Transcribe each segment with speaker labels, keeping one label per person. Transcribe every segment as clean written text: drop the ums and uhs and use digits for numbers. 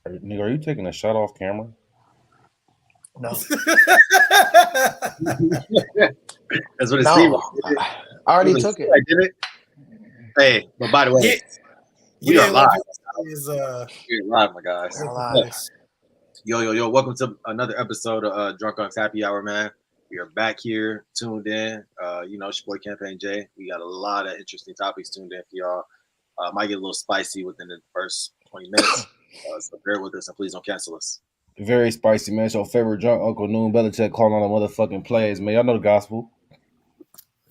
Speaker 1: Nigga, are you taking a shot off camera?
Speaker 2: No.
Speaker 3: That's what it
Speaker 2: No.
Speaker 3: seemed
Speaker 2: I
Speaker 3: like.
Speaker 2: already took it.
Speaker 3: I did it. Hey, but by the way, we are live. We're live, my guys. Yo. Welcome to another episode of Drunk Unks Happy Hour, man. We are back here, tuned in. It's your boy Campaign J. We got a lot of interesting topics tuned in for y'all. Might get a little spicy within the first 20 minutes. So bear with us and please don't cancel us.
Speaker 1: Very spicy, man. It's your favorite drunk Uncle Noon Belichick calling on the motherfucking plays, man. Y'all know the gospel.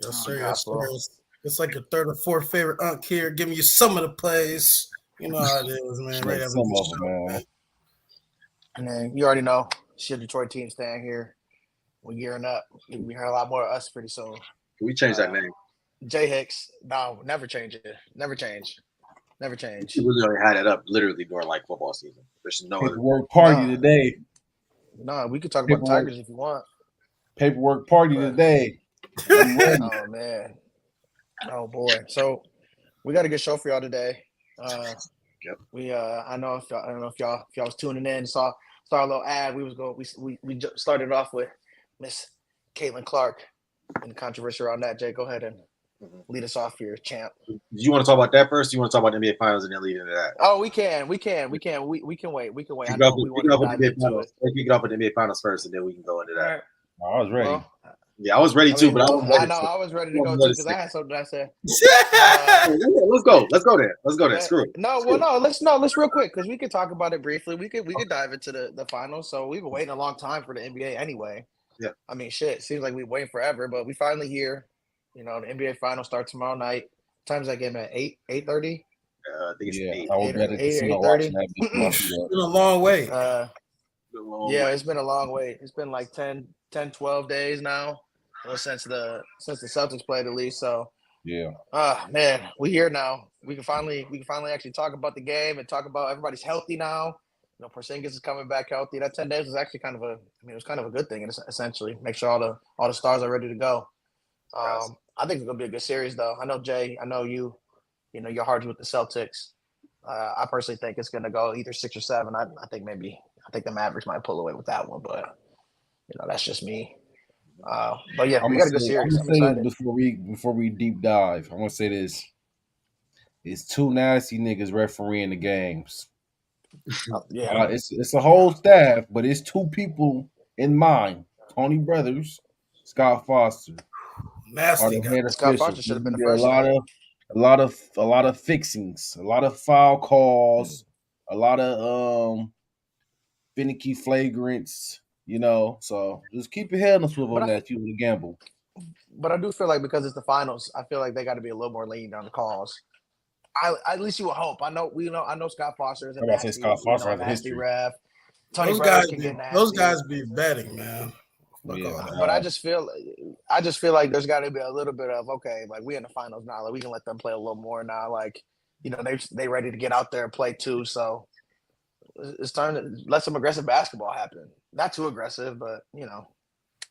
Speaker 4: Yes, sir. Yes, sir. It's like your third or fourth favorite unk here, giving you some of the plays. You know how it is, man. Right
Speaker 1: some of them, man.
Speaker 2: And then you already know, shit, Detroit team staying here. We're gearing up. We hear a lot more of us pretty soon.
Speaker 3: Can we change that name?
Speaker 2: J Hicks. No, never change it. Never change.
Speaker 3: We really had it up literally during like football season. There's no
Speaker 1: paperwork party today.
Speaker 2: No, we could talk about the Tigers if you want.
Speaker 1: Paperwork party today.
Speaker 2: Oh man. Oh boy. So we got a good show for y'all today.
Speaker 3: Yep.
Speaker 2: We I don't know if y'all was tuning in, saw a little ad. We started off with Miss Caitlin Clark and the controversy around that. Jay, go ahead and lead us off here, champ.
Speaker 3: Do you want to talk about that first? Or you want to talk about the NBA Finals and then lead into that?
Speaker 2: Oh, we can wait. I know we want to dive into it.
Speaker 3: Let's kick it off with the NBA Finals first, and then we can go into that.
Speaker 1: I was ready.
Speaker 3: Yeah, I was ready too, but
Speaker 2: I was ready to go too because I had something I said.
Speaker 3: Let's go there. Screw it.
Speaker 2: Let's real quick because we could talk about it briefly. We could dive into the finals. So we've been waiting a long time for the NBA anyway.
Speaker 3: Yeah.
Speaker 2: I mean, shit. Seems like we've been waiting forever, but we finally here. You know, the NBA Finals start tomorrow night. Time's that game at 8:30?
Speaker 3: I think it's 8.
Speaker 1: I will bet it's
Speaker 2: 8:30.
Speaker 4: It's been a long way.
Speaker 2: It's been a long wait. It's been like 10, 12 days now. Since the Celtics played at least. So
Speaker 1: yeah.
Speaker 2: Man, we here now. We can finally actually talk about the game and talk about everybody's healthy now. You know, Porzingis is coming back healthy. That 10 days was actually it was kind of a good thing, essentially. Make sure all the stars are ready to go. I think it's gonna be a good series, though. I know Jay. I know you. You know your heart's with the Celtics. I personally think it's gonna go either 6 or 7. I think the Mavericks might pull away with that one, but that's just me. But yeah, we got a good series. I'm excited.
Speaker 1: Before we deep dive, I'm gonna say this: it's two nasty niggas refereeing the games. It's a whole staff, but it's two people in mind: Tony Brothers, Scott Foster.
Speaker 4: Nasty guy.
Speaker 2: Scott Foster should have been the first.
Speaker 1: A lot of fixings, a lot of foul calls, a lot of finicky flagrants. So just keep your head on the swivel on that if you want to gamble.
Speaker 2: But I do feel like because it's the finals, I feel like they got to be a little more lenient on the calls. At least you would hope. I know Scott Foster is a nasty ref.
Speaker 4: Those guys be betting, man.
Speaker 2: But I just feel like there's got to be a little bit of like we in the finals now, like we can let them play a little more now. Like they ready to get out there and play too. So it's time to let some aggressive basketball happen. Not too aggressive, but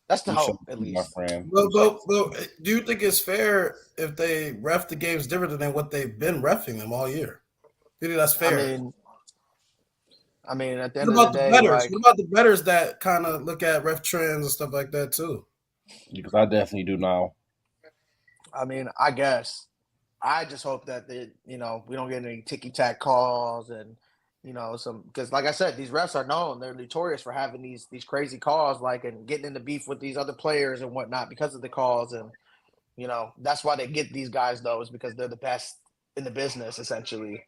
Speaker 2: that's the hope at least.
Speaker 4: Well, do you think it's fair if they ref the games different than what they've been reffing them all year? Do you think that's fair?
Speaker 2: I mean, at the end of the day,
Speaker 4: what about the bettors that kind of look at ref trends and stuff like that too?
Speaker 1: Because I definitely do now.
Speaker 2: I mean, I guess I just hope that we don't get any ticky-tack calls and because like I said, these refs are known; they're notorious for having these crazy calls, and getting into beef with these other players and whatnot because of the calls, and that's why they get these guys though, is because they're the best in the business essentially.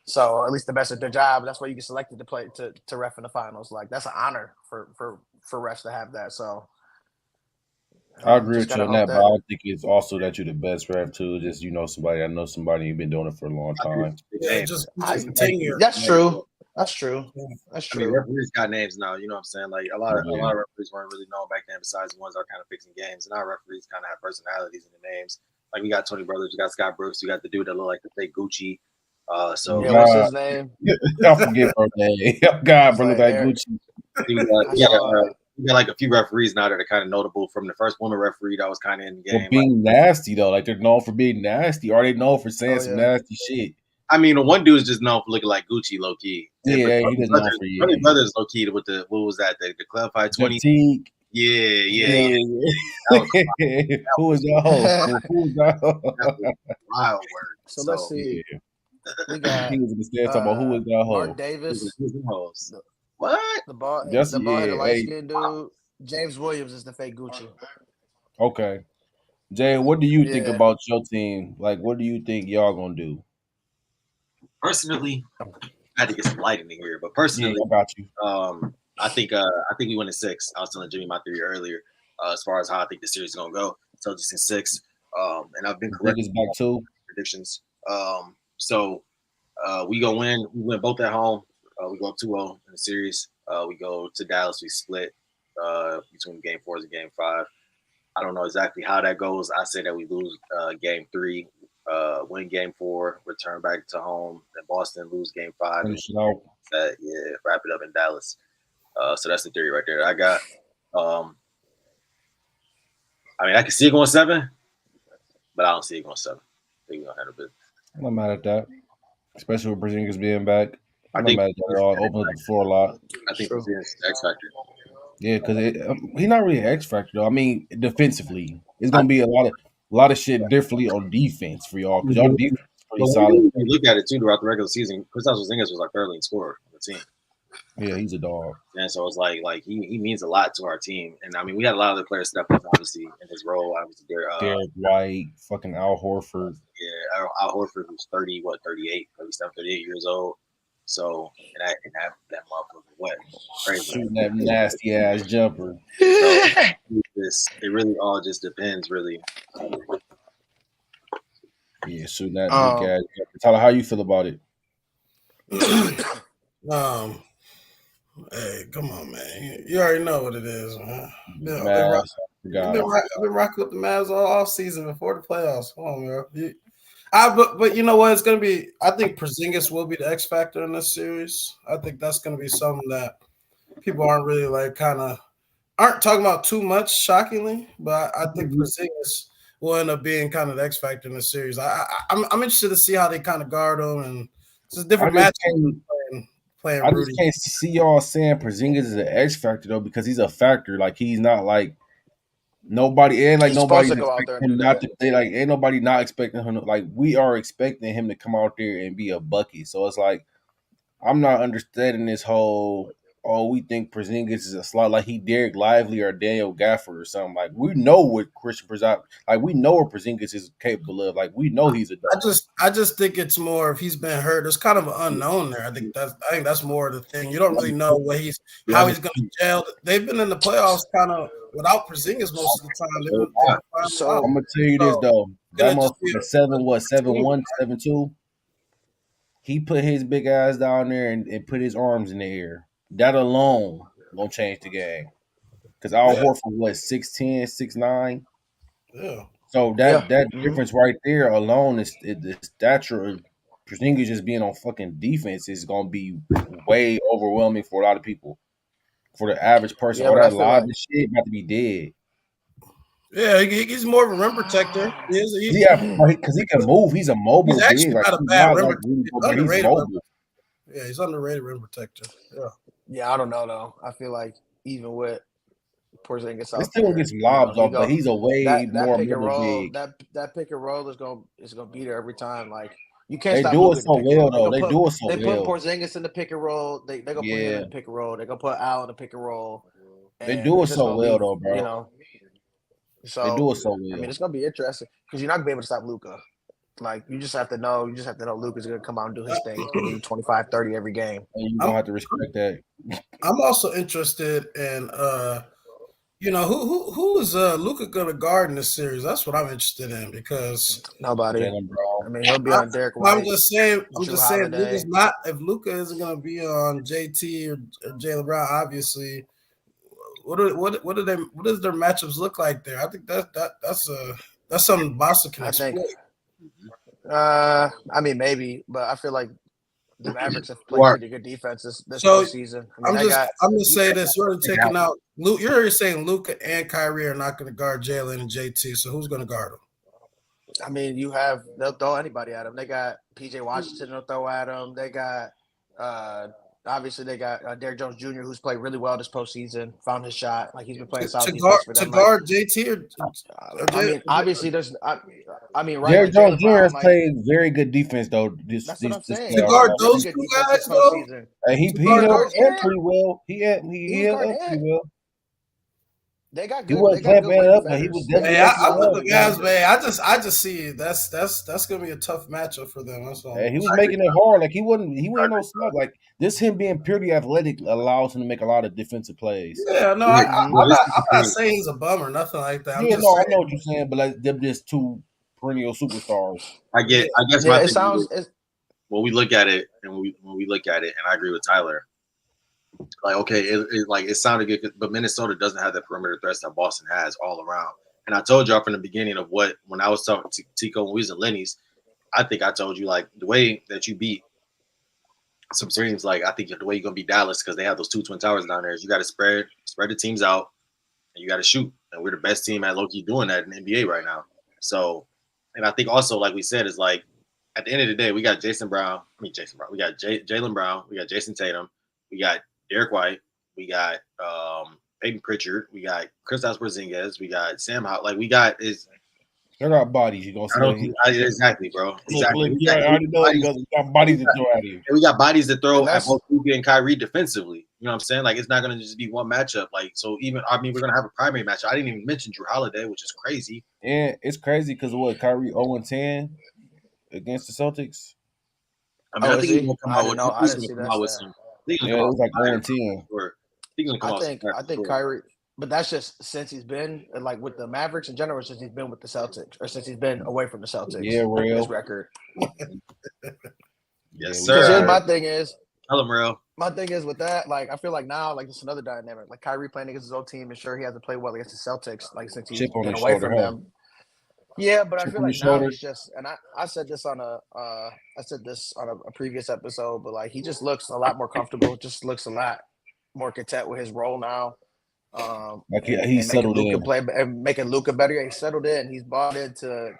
Speaker 2: So at least the best at their job. That's why you get selected to play to ref in the finals. Like that's an honor for refs to have that. So
Speaker 1: I agree with you on that, but I think it's also that you're the best ref too. Just somebody. I know somebody you've been doing it for a long time.
Speaker 4: Yeah, just 10 years.
Speaker 2: That's true. That's true. That's true.
Speaker 3: I mean, referees got names now. You know what I'm saying? Like a lot of referees weren't really known back then. Besides the ones that are kind of fixing games, and our referees kind of have personalities in the names. Like we got Tony Brothers, we got Scott Brooks, we got the dude that look like the fake Gucci.
Speaker 2: What's his name?
Speaker 1: I forget her name. God, bro, look like Gucci.
Speaker 3: We got like a few referees now that are kind of notable from the first woman referee that was kind of in the game.
Speaker 1: For being nasty though, like they're known for being nasty, or they known for saying some nasty shit.
Speaker 3: I mean, the one dude is just known for looking like Gucci, low key.
Speaker 1: Yeah, he doesn't know for
Speaker 3: Tony Brothers low key with the what was that? The Club 520. Yeah.
Speaker 1: Who was that host? Who was that host?
Speaker 3: Wild word.
Speaker 2: So let's see.
Speaker 1: Yeah.
Speaker 2: We got
Speaker 1: He was in the stand talking about who was that
Speaker 2: Mark
Speaker 1: host.
Speaker 2: Davis.
Speaker 3: What?
Speaker 2: The ball,
Speaker 1: Yes,
Speaker 2: the ball,
Speaker 1: yeah,
Speaker 2: the light skinned dude. James Williams is the fake Gucci.
Speaker 1: Okay. Jay, what do you think about your team? Like, what do you think y'all gonna do?
Speaker 3: Personally, I had to get some light in here, but personally,
Speaker 1: I got you.
Speaker 3: I think we win in 6. I was telling Jimmy my theory earlier, as far as how I think the series is gonna go. So just in 6. And I've been correct
Speaker 1: back too.
Speaker 3: Predictions. So we go win. We win both at home. We go up 2-0 in the series. We go to Dallas. We split between game 4 and game 5. I don't know exactly how that goes. I say that we lose game 3, win game 4, return back to home, and Boston lose game 5. And wrap it up in Dallas. So that's the theory right there. I got. I mean, I can see it going 7, but I don't see it going 7. I think we're gonna handle it.
Speaker 1: I'm not mad at that, especially with Porzingis being back. I'm not mad at that at all. Open up the floor a lot.
Speaker 3: I think Porzingis is X factor.
Speaker 1: Yeah, because he's not really an X factor though. I mean, defensively, it's gonna be a lot of shit differently on defense for y'all because y'all defense is pretty solid.
Speaker 3: You look at it too throughout the regular season. Kristaps Porzingis was our third leading scorer on the team.
Speaker 1: Yeah, he's a dog.
Speaker 3: And so it's like he means a lot to our team. And I mean, we had a lot of other players step up, obviously, in his role. Obviously,
Speaker 1: Derek White, fucking Al Horford.
Speaker 3: Yeah, Al Horford was 38, 38 years old. So, and that motherfucker crazy.
Speaker 1: Shooting that nasty ass jumper.
Speaker 3: So, it really all just depends, really.
Speaker 1: Yeah, shooting that big ass jumper. Tyler, how you feel about it?
Speaker 4: Hey, come on, man. You already know what it is, man. I've been rocking with the Mavs all off season before the playoffs. Come on, man. But you know what? It's gonna be. I think Porzingis will be the X factor in this series. I think that's gonna be something that people aren't really aren't talking about too much, shockingly. But I think Porzingis will end up being kind of the X factor in the series. I'm interested to see how they kind of guard him, and it's a different match.
Speaker 1: I just can't see y'all saying Porzingis is an X factor though, because he's a factor. Like he's not like nobody, and like nobody expecting him not to. Ain't nobody not expecting him. Like we are expecting him to come out there and be a bucket. So it's like I'm not understanding this whole. Oh, we think Porzingis is a slot like he Derek Lively or Daniel Gafford or something. Like we know what Christian Porzingis, like we know what Porzingis is capable of. Like we know he's a dog.
Speaker 4: I just think it's more if he's been hurt. There's kind of an unknown there. I think that's more of the thing. You don't really know how he's going to gel. They've been in the playoffs kind of without Porzingis most of the time.
Speaker 1: So I'm gonna tell you this though. That motherfucker 7-1, 7-2. He put his big ass down there and put his arms in the air. That alone gonna change the game. Because Al Horford was 6'10", 6'9".
Speaker 4: Yeah.
Speaker 1: So that difference right there alone is the stature of Porzingis just being on fucking defense is gonna be way overwhelming for a lot of people. For the average person, all that live shit about to be dead.
Speaker 4: Yeah, he's more of a rim protector.
Speaker 1: Because he can move. He's a mobile.
Speaker 4: He's actually not a bad rim protector.
Speaker 1: He's mobile.
Speaker 4: Yeah, he's underrated rim protector. Yeah.
Speaker 2: Yeah, I don't know though. I feel like even with Porzingis out,
Speaker 1: he's still gonna get some lobs off, but he's a way more
Speaker 2: pick and roll.
Speaker 1: big.
Speaker 2: That pick and roll is gonna be there every time. Like you can't.
Speaker 1: They do it so well though. They do it so well.
Speaker 2: They put Porzingis in the pick and roll. They gonna put him in the pick and roll. They gonna put Al in the pick and roll.
Speaker 1: They do it so well though, bro.
Speaker 2: You know. So
Speaker 1: they do it so well.
Speaker 2: I mean, it's gonna be interesting because you're not gonna be able to stop Luka. Like you just have to know. You just have to know Luka's gonna come out and do his thing. He's gonna do 25, 30 every game.
Speaker 1: And you don't have to respect that.
Speaker 4: I'm also interested in who is Luka gonna guard in this series? That's what I'm interested in because
Speaker 2: nobody. I mean, he'll be on Derek White.
Speaker 4: I'm just saying. Luka's not. If Luka isn't gonna be on JT or Jaylen Brown, obviously. What is their matchups look like there? I think that's something Boston can exploit.
Speaker 2: I mean, maybe, but I feel like the Mavericks have played pretty good defense this whole season.
Speaker 4: I'm gonna say this: you're already taking out. You're already saying Luka and Kyrie are not going to guard Jalen and JT. So who's going to guard them?
Speaker 2: I mean, they'll throw anybody at him. They got PJ Washington they'll throw at him. They got obviously they got Derrick Jones Jr. who's played really well this postseason, found his shot. Like he's been playing solid defense for them.
Speaker 4: To guard JT or
Speaker 2: I mean, obviously there's I mean, right?
Speaker 1: Derrick Jones Jr. has
Speaker 2: like,
Speaker 1: played very good defense though.
Speaker 2: That's what I'm saying.
Speaker 4: To guard those two guys though.
Speaker 1: He held up pretty well. He held up pretty well.
Speaker 2: They got
Speaker 1: good.
Speaker 2: He
Speaker 1: wasn't clamping up, but he was definitely.
Speaker 4: I'm with the guys, man. I just see that's gonna be a tough matchup for them. That's all.
Speaker 1: He was making it hard. Like he wasn't no slug. Like this, him being purely athletic allows him to make a lot of defensive plays.
Speaker 4: Yeah, no, I'm not saying he's a bum or nothing like that.
Speaker 1: I know what you're saying, but like they're just two perennial superstars.
Speaker 3: I guess.
Speaker 2: Yeah, it sounds.
Speaker 3: When we look at it, and when we look at it, and I agree with Tyler. Like, okay, it sounded good, but Minnesota doesn't have the perimeter threats that Boston has all around. And I told y'all from the beginning of when I was talking to Tico when we was in Lenny's, I think I told you, like, the way that you beat some teams, like, I think the way you're going to beat Dallas, because they have those two Twin Towers down there, is you got to spread the teams out, and you got to shoot. And we're the best team at low-key doing that in the NBA right now. So, and I think also, like we said, is like, at the end of the day, we got Jaylen Brown. We got Jaylen Brown. We got Jason Tatum. We got Derek White, we got Peyton Pritchard, we got Kristaps Porzingis, we got Sam Howell. Like we got
Speaker 1: they got bodies. You gonna say
Speaker 3: exactly, bro. Exactly.
Speaker 1: Look, I already know we got bodies to throw at you.
Speaker 3: We got bodies to throw at both Luka and Kyrie defensively. You know what I'm saying? Like it's not gonna just be one matchup. Like so, we're gonna have a primary matchup. I didn't even mention Drew Holiday, which is crazy.
Speaker 1: And it's crazy because of what Kyrie 0-10 against the Celtics.
Speaker 3: I mean, I think he's gonna come out with some.
Speaker 1: It was like 0-10.
Speaker 2: I think Kyrie, but that's just since he's been like with the Mavericks in general, since he's been with the Celtics, or since he's been away from the Celtics.
Speaker 1: Yeah, real.
Speaker 2: His record.
Speaker 3: Yes, sir.
Speaker 2: Because my thing is,
Speaker 3: tell him real.
Speaker 2: My thing is with that, like I feel like now, like it's another dynamic. Like Kyrie playing against his old team, and sure he hasn't played well against the Celtics, like since he's been away from them. Yeah, but I feel like now it's just, and I said this on a previous episode, but like he just looks a lot more comfortable, just looks a lot more content with his role now.
Speaker 1: Like he's settled in,
Speaker 2: making Luka better. He's settled in. He's bought into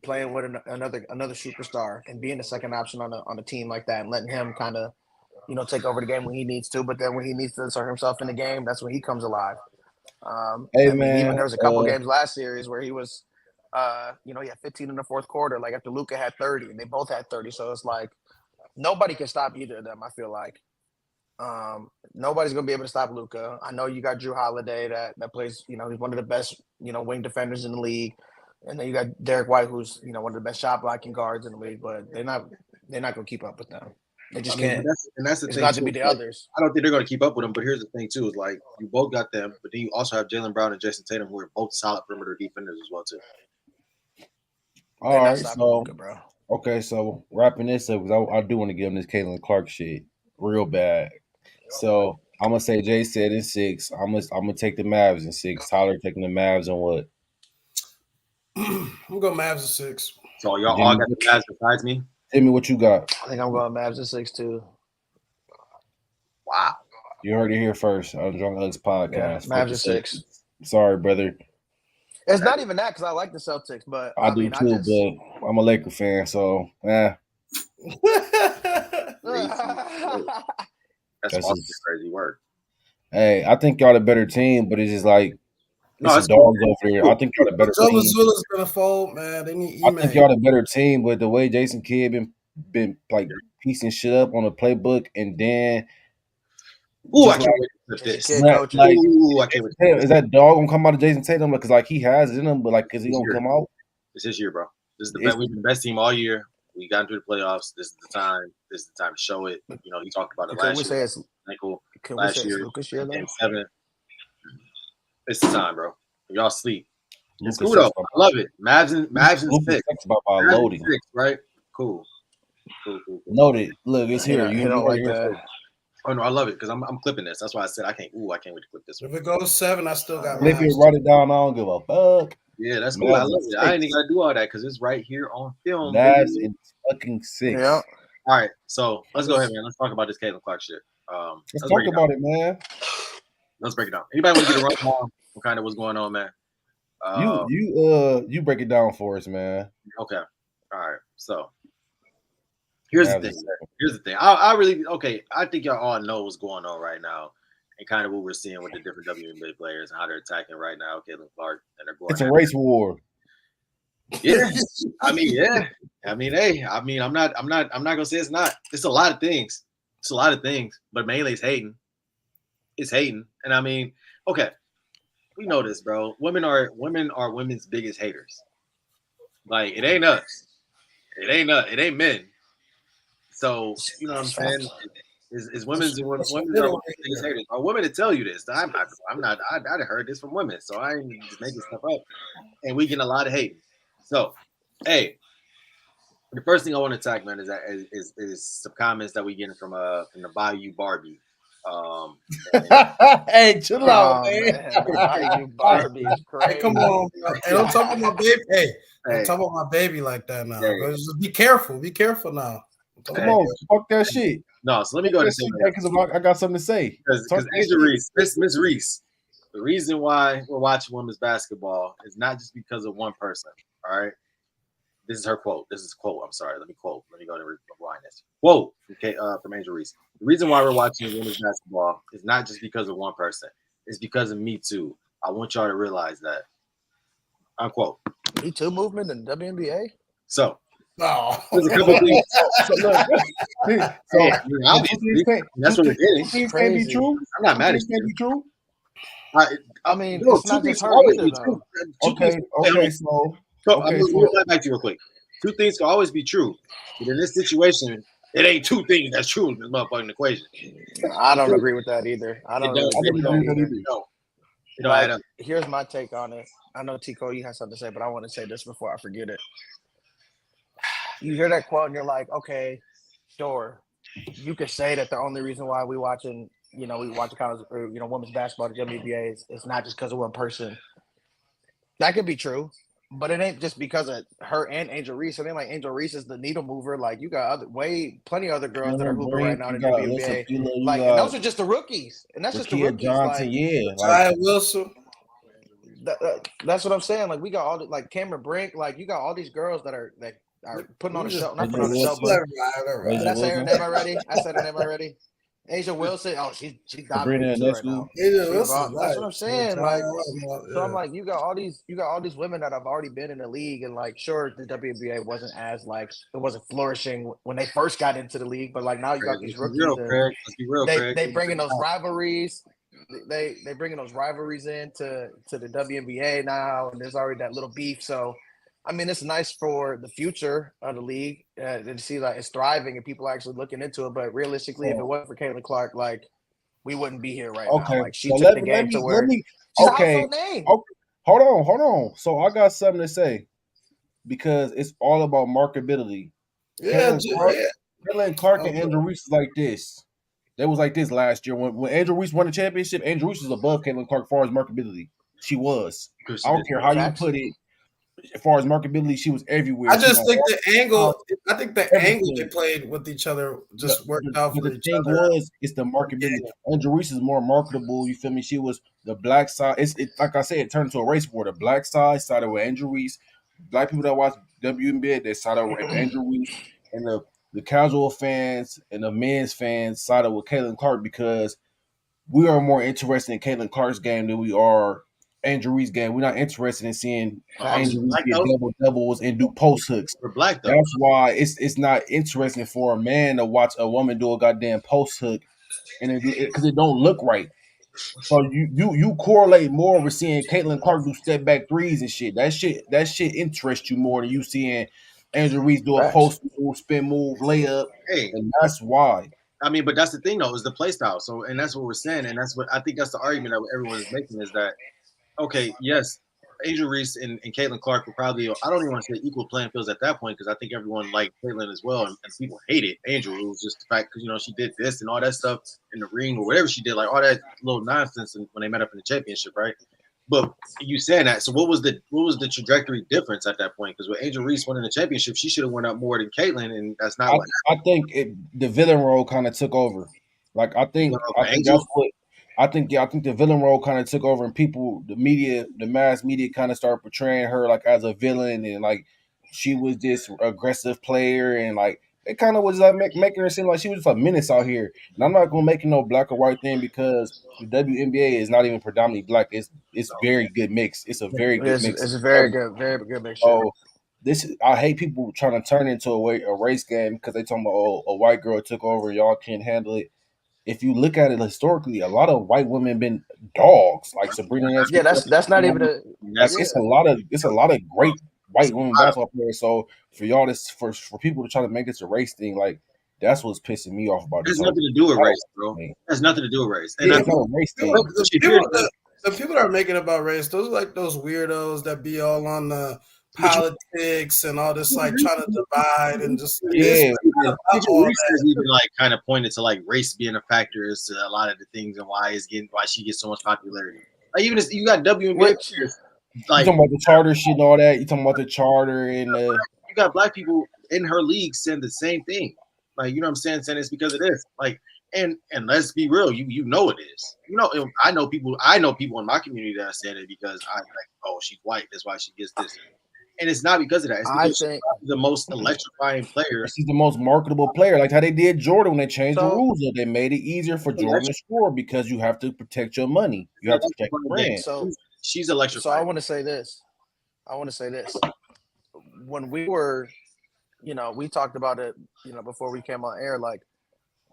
Speaker 2: playing with another superstar and being the second option on a team like that, and letting him kind of take over the game when he needs to. But then when he needs to insert himself in the game, that's when he comes alive.
Speaker 1: Hey man,
Speaker 2: even there was a couple games last series where he was. He had 15 in the fourth quarter, like after Luka had 30, and they both had 30. So it's like nobody can stop either of them, I feel like. Nobody's gonna be able to stop Luka. I know you got Drew Holiday that plays, he's one of the best, wing defenders in the league. And then you got Derek White, who's, one of the best shot blocking guards in the league, but they're not gonna keep up with them. They just can't.
Speaker 3: That's the
Speaker 2: it's
Speaker 3: thing.
Speaker 2: Not to be the others.
Speaker 3: I don't think they're gonna keep up with them, but here's the thing too, is like you both got them, but then you also have Jaylen Brown and Jason Tatum, who are both solid perimeter defenders as well too.
Speaker 1: All right, so okay, so wrapping this up because I do want to give him this Caitlin Clark shit real bad. So I'm gonna say Jay said in 6. I'm gonna take the Mavs in 6. Tyler taking the Mavs in what?
Speaker 4: I'm going Mavs in 6.
Speaker 3: So y'all all got the Mavs besides me.
Speaker 1: Tell me what you got.
Speaker 2: I think I'm going Mavs in 6 too.
Speaker 3: Wow,
Speaker 1: you heard it here first on Drunk Uggs podcast.
Speaker 2: Yeah, Mavs in 6.
Speaker 1: Sorry, brother.
Speaker 2: It's not even that because I like the Celtics, but
Speaker 1: I do too. But I'm a Laker fan, so
Speaker 3: That's also crazy work.
Speaker 1: Hey, I think y'all a better team, but it's just like it's dogs over there. I think y'all a better team.
Speaker 4: Zula's gonna fold, man. They need
Speaker 1: I think y'all a better team, but the way Jason Kidd been like piecing shit up on the playbook, and then
Speaker 3: I can't wait to flip this.
Speaker 1: I can't wait. Is that dog gonna come out of Jason Tatum? Because like he has it in him, but like is he gonna come out?
Speaker 3: This is year, bro. This is the best. We've been the best team all year. We got into the playoffs. This is the time. This is the time to show it. He talked about it last year. Last year, Game 7. It's the time, bro. Y'all sleep. It's cool though. I love it. Mavs and 6.
Speaker 1: About loading,
Speaker 3: 6, right? Cool.
Speaker 1: Noted. Look, it's here. You
Speaker 2: don't like that.
Speaker 3: Oh no, I love it because I'm clipping this. That's why I said I can't wait to clip this one.
Speaker 4: If it goes 7, I still got.
Speaker 1: If you write it down, I don't give a fuck.
Speaker 3: Yeah, that's cool. I love it. I ain't even gotta do all that because it's right here on film.
Speaker 1: That's in fucking 6.
Speaker 2: Yeah.
Speaker 3: All right, so let's go ahead, man. Let's talk about this Caitlin Clark shit.
Speaker 1: Let's talk about it, man.
Speaker 3: Let's break it down. Anybody want to get a rundown on kind of what's going on, man?
Speaker 1: You break it down for us, man.
Speaker 3: Okay. All right. So here's the thing. I really I think y'all all know what's going on right now, and kind of what we're seeing with the different WNBA players and how they're attacking right now, Caitlin Clark, and they're going.
Speaker 1: It's a race war.
Speaker 3: Yeah, I mean, hey, I'm not gonna say it's not. It's a lot of things. It's a lot of things, but mainly it's hating. It's hating, and I mean, okay, we know this, bro. Women are women's biggest haters. Like it ain't us. It ain't men. So you know what I'm saying? Is women's biggest haters? Are women to tell you this? I'm not. I heard this from women, so I ain't just making stuff up. And we get a lot of hate. So, hey, the first thing I want to attack, man, is some comments that we getting from the Bayou Barbie.
Speaker 1: Hey, chill out, man.
Speaker 2: Bayou Barbie is crazy.
Speaker 4: Hey, come on, hey, don't talk about my baby. Hey, don't talk about my baby like that now. Hey. Just be careful. Be careful now.
Speaker 1: Come on, fuck that shit.
Speaker 3: No, so let me go to
Speaker 1: because I got something to say.
Speaker 3: Because Angel Reese, Miss Reese, the reason why we're watching women's basketball is not just because of one person. All right. This is her quote. This is a quote. I'm sorry. Let me quote. Let me go to rewind this. Quote from Angel Reese. The reason why we're watching women's basketball is not just because of one person. It's because of Me Too. I want y'all to realize that. Unquote.
Speaker 2: Me Too movement in WNBA?
Speaker 3: So.
Speaker 4: Oh.
Speaker 3: There's a couple things. That's what we're getting.
Speaker 1: Things can't be true.
Speaker 3: I'm not mad at you.
Speaker 1: Can't be true.
Speaker 2: I mean, it's not just her either, though.
Speaker 1: Okay, so
Speaker 3: I'm going to go back to you real quick. Two things can always be true, but in this situation, it ain't two things that's true in this motherfucking equation.
Speaker 2: I don't agree with that either. I don't agree with that either.
Speaker 3: No. You know,
Speaker 2: here's my take on it. I know, Tico, you have something to say, but I want to say this before I forget it. You hear that quote and you're like, okay, sure. You could say that the only reason why we watch college or, women's basketball, the WNBA is not just because of one person. That could be true, but it ain't just because of her and Angel Reese. I mean, like Angel Reese is the needle mover. Like you got plenty of other girls that are hooping right now in the WNBA. And those are just the rookies, and that's just the rookies.
Speaker 1: Johnson,
Speaker 4: Wilson.
Speaker 2: That's what I'm saying. Like we got all like Cameron Brink. Like you got all these girls that are putting on a show. Not putting on a show, but did I say her name already? I said her name already. Asia Wilson. Oh, she's dominating right now. That's what I'm saying. Like, so I'm like, you got all these women that have already been in the league, and like, sure, the WNBA wasn't as like it wasn't flourishing when they first got into the league, but like now you got these rookies. They bring in those rivalries. They bringing those rivalries into the WNBA now, and there's already that little beef. So, I mean, it's nice for the future of the league to see like it's thriving and people are actually looking into it. But realistically, if it wasn't for Caitlin Clark, like we wouldn't be here right now. Like she took the game to where she's a household name.
Speaker 1: Hold on. So I got something to say because it's all about marketability. Caitlin Clark and Angel Reese is like this. They was like this last year when Angel Reese won the championship. Angel Reese was above Caitlin Clark as far as marketability. She was. I don't care how you put it. As far as marketability, she was everywhere.
Speaker 4: I just think the angle. I think the angle they played with each other just worked out for each other.
Speaker 1: It's the marketability. Yeah. Angel Reese is more marketable. You feel me? She was the black side. It's like I said, it turned into a race war. The black side sided with Angel Reese. Black people that watch WNBA, they sided with Angel Reese, and the casual fans and the men's fans sided with Caitlin Clark because we are more interested in Caitlin Clark's game than we are Angel Reese's game. We're not interested in seeing Angel Reese get double-doubles and do post hooks.
Speaker 3: We're black, though.
Speaker 1: That's why it's not interesting for a man to watch a woman do a goddamn post hook, and because it don't look right. So you correlate more with seeing Caitlin Clark do step back threes and shit. That shit interests you more than you seeing Angel Reese do a post move, spin move, layup, and that's why.
Speaker 3: I mean, but that's the thing though, is the play style. So, and that's what we're saying, and that's what I think that's the argument that everyone is making is that. Okay, yes, Angel Reese and Caitlin Clark were probably, I don't even want to say equal playing fields at that point because I think everyone liked Caitlin as well, and people hated Angel. It was just the fact because, she did this and all that stuff in the ring or whatever she did, like all that little nonsense when they met up in the championship, right? But you saying that, so what was the trajectory difference at that point? Because when Angel Reese won in the championship, she should have went up more than Caitlin, and that's not what happened.
Speaker 1: I think the villain role kind of took over. Like, I think that's what. I think the villain role kind of took over, and the mass media kind of started portraying her like as a villain, and like she was this aggressive player, and like it kind of was like making her seem like she was just a menace out here. And I'm not gonna make it no black or white thing because the WNBA is not even predominantly black. It's very good mix. It's a very good mix.
Speaker 2: It's a very good mixture.
Speaker 1: So I hate people trying to turn it into a race game because they talking about a white girl took over, y'all can't handle it. If you look at it historically, a lot of white women been dogs, like Sabrina.
Speaker 2: Yeah, that's not even a.
Speaker 1: Like it's a lot of great white women basketball players. So for y'all, for people to try to make this a race thing, like that's what's pissing me off about
Speaker 3: this.
Speaker 1: There's
Speaker 3: nothing to do with race, bro. There's nothing to do with race.
Speaker 1: And it's not a race thing.
Speaker 4: The people that are making it about race, those are like those weirdos that be all on the politics and all this, like trying to divide and just
Speaker 3: even like kind of pointed to like race being a factor as to a lot of the things and why she gets so much popularity. Like even you got WNBA players, like
Speaker 1: you talking about the charter shit and all that. You talking about the charter and
Speaker 3: you got black people in her league saying the same thing. Like you know what I'm saying it's because of this. Like and let's be real, you know it is. You know, I know people in my community that are saying it because I'm like, oh, she's white, that's why she gets this. And it's not because of that. It's because she's the most electrifying player.
Speaker 1: She's the most marketable player. Like how they did Jordan when they changed the rules. They made it easier for Jordan to score because you have to protect your money. You have to protect the brand.
Speaker 2: So
Speaker 3: she's electrifying.
Speaker 2: So I want to say this. When we were, we talked about it, before we came on air, like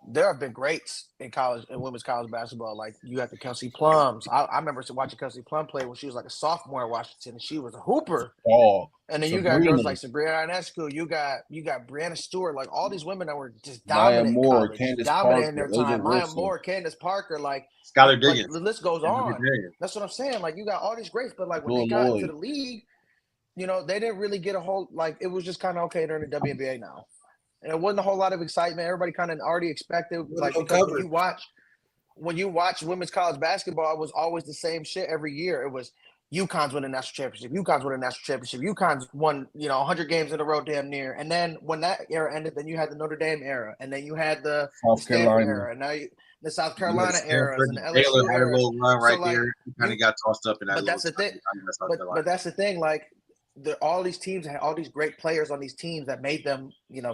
Speaker 2: there have been greats in college and women's college basketball. Like you had the Kelsey Plums. I remember watching Kelsey Plum play when she was like a sophomore at Washington, and she was a hooper.
Speaker 1: Oh,
Speaker 2: and then you got girls like Sabrina Ionescu. You got Brianna Stewart. Like all these women that were just dominant in college, dominant in their time. Maya Moore, Candace Parker, like
Speaker 3: Skylar Diggins.
Speaker 2: The list goes on. That's what I'm saying. Like you got all these greats, but like when they got into the league, they didn't really get a whole like it was just kind of okay. They're in the WNBA now. And it wasn't a whole lot of excitement. Everybody kind of already expected, like because when you watch women's college basketball, it was always the same shit every year. It was UConn's winning national championship. UConn's won 100 games in a row, damn near. And then when that era ended, then you had the Notre Dame era, and then you had the Stanford era, and now the South Carolina era, and the LSU era.
Speaker 3: Run right there. Kind of got tossed up in that.
Speaker 2: But that's the thing. But that's the thing, like. All these teams had all these great players on these teams that made them,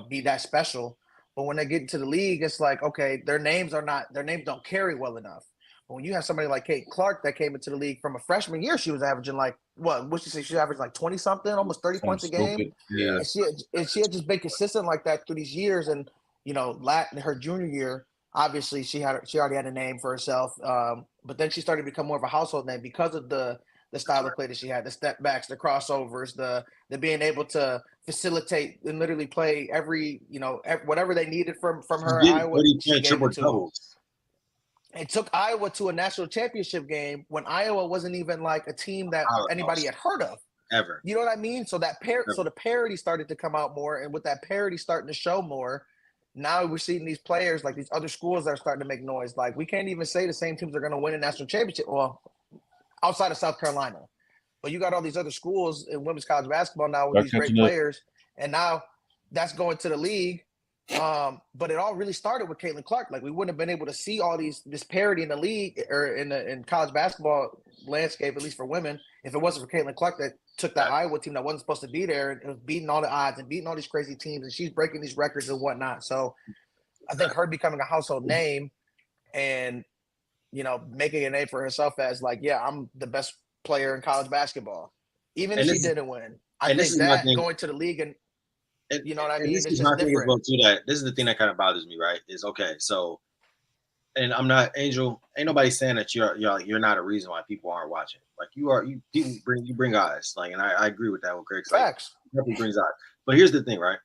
Speaker 2: be that special. But when they get into the league, it's like, okay, their names don't carry well enough. But when you have somebody like Caitlin Clark that came into the league from a freshman year, she was averaging like what'd she say? She averaged like 20 something, almost 30 points a game.
Speaker 1: Yeah.
Speaker 2: And she had just been consistent like that through these years. And her junior year, obviously she already had a name for herself. But then she started to become more of a household name because of the style of play that she had, the step backs, the crossovers, the being able to facilitate and literally play every whatever they needed from her at Iowa. It took Iowa to a national championship game when Iowa wasn't even like a team that anybody had heard of.
Speaker 3: Ever.
Speaker 2: You know what I mean? So so the parity started to come out more, and with that parity starting to show more, now we're seeing these players like these other schools that are starting to make noise. Like we can't even say the same teams are going to win a national championship. Well, outside of South Carolina. But you got all these other schools in women's college basketball now with these great players. And now that's going to the league. But it all really started with Caitlin Clark. Like we wouldn't have been able to see all this parity in the league or in college basketball landscape, at least for women, if it wasn't for Caitlin Clark that took that Iowa team that wasn't supposed to be there and was beating all the odds and beating all these crazy teams, and she's breaking these records and whatnot. So I think her becoming a household name and making a name for herself as like, yeah, I'm the best player in college basketball, even if she didn't win. I think that going to the league and you know what I mean. It's just different.
Speaker 3: This is the thing that kind of bothers me, right? Is okay, so, and I'm not Angel. Ain't nobody saying that you're not a reason why people aren't watching. Like you bring eyes. Like, and I agree with that. What Craig said.
Speaker 2: Facts.
Speaker 3: Definitely brings eyes. But here's the thing, right?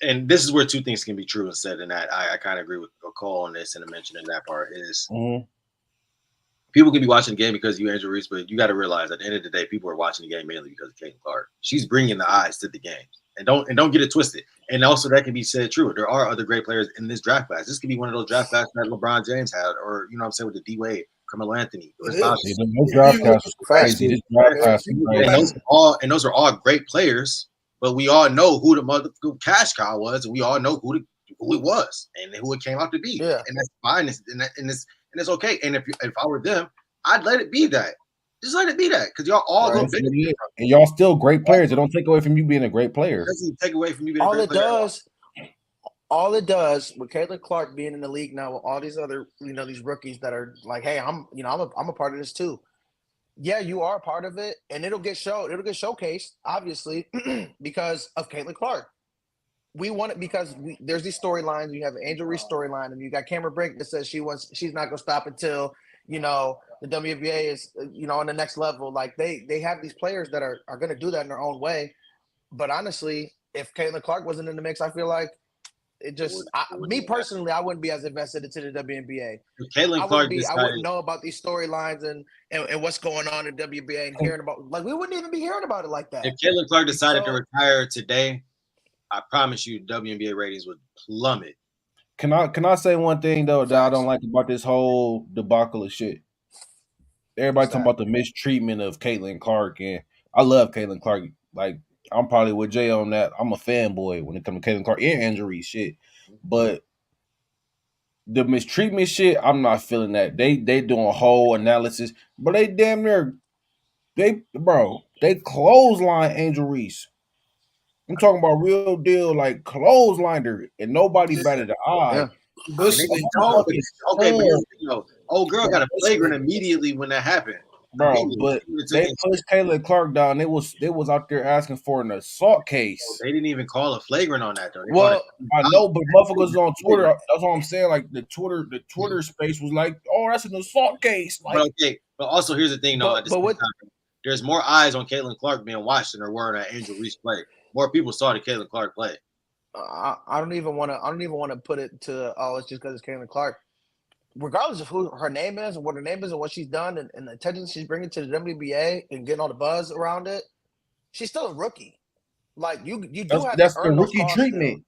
Speaker 3: And this is where two things can be true and said, and that I kind of agree with Cole on this and mentioning that part is people can be watching the game because you Angel Reese, but you got to realize at the end of the day, people are watching the game mainly because of Caitlin Clark. She's bringing the eyes to the game, and don't get it twisted. And also that can be said true. There are other great players in this draft class. This could be one of those draft classes that LeBron James had, or what I'm saying, with the D Wade, Carmelo Anthony. And those are all great players. But we all know who the mother cash cow was, and we all know who it was, and who it came out to be.
Speaker 2: Yeah.
Speaker 3: And that's fine. and it's okay. And if I were them, I'd let it be that. Just let it be that, because y'all all go big.
Speaker 1: And y'all still great players. It don't take away from you being a great player.
Speaker 3: It doesn't take away from you being a great player.
Speaker 2: All it does with Caitlin Clark being in the league now with all these other, these rookies that are like, hey, I'm a part of this too. Yeah, you are a part of it, and it'll get showcased, obviously, because of Caitlin Clark. We want it because there's these storylines. You have an Angel Reese storyline, and you got Cameron Brink that says she's not gonna stop until the WNBA is on the next level. Like they have these players that are gonna do that in their own way. But honestly, if Caitlin Clark wasn't in the mix, I feel like it just me personally, I wouldn't be as invested into the WNBA.
Speaker 3: Caitlin Clark
Speaker 2: I wouldn't know about these storylines and what's going on in WNBA and hearing about we wouldn't even be hearing about it like that.
Speaker 3: If Caitlin Clark decided to retire today, I promise you WNBA ratings would plummet.
Speaker 1: Can I say one thing though that I don't like about this whole debacle of shit? Everybody talking about the mistreatment of Caitlin Clark, and I love Caitlin Clark. Like I'm probably with Jay on that. I'm a fanboy when it comes to Caitlin Clark and injury shit. But the mistreatment shit, I'm not feeling that. They doing a whole analysis, but they damn near they clothesline Angel Reese. I'm talking about real deal, like clotheslined her, and nobody batted an eye.
Speaker 3: Yeah. But old girl got a flagrant immediately when that happened.
Speaker 1: Bro, but they pushed Caitlin Clark down. They was out there asking for an assault case.
Speaker 3: They didn't even call a flagrant on that though.
Speaker 1: I know, but motherfuckers on Twitter. That's what I'm saying. Like the Twitter space was like, "Oh, that's an assault case." Like,
Speaker 3: but also here's the thing, though. At the same time, there's more eyes on Caitlin Clark being watched than there were on Angel Reese play. More people saw the Caitlin Clark play.
Speaker 2: I don't even want to put it to it's just because it's Caitlin Clark. Regardless of who her name is and what her name is and what she's done and the attention she's bringing to the WNBA and getting all the buzz around it, she's still a rookie. Like you do have to earn those calls. Treatment.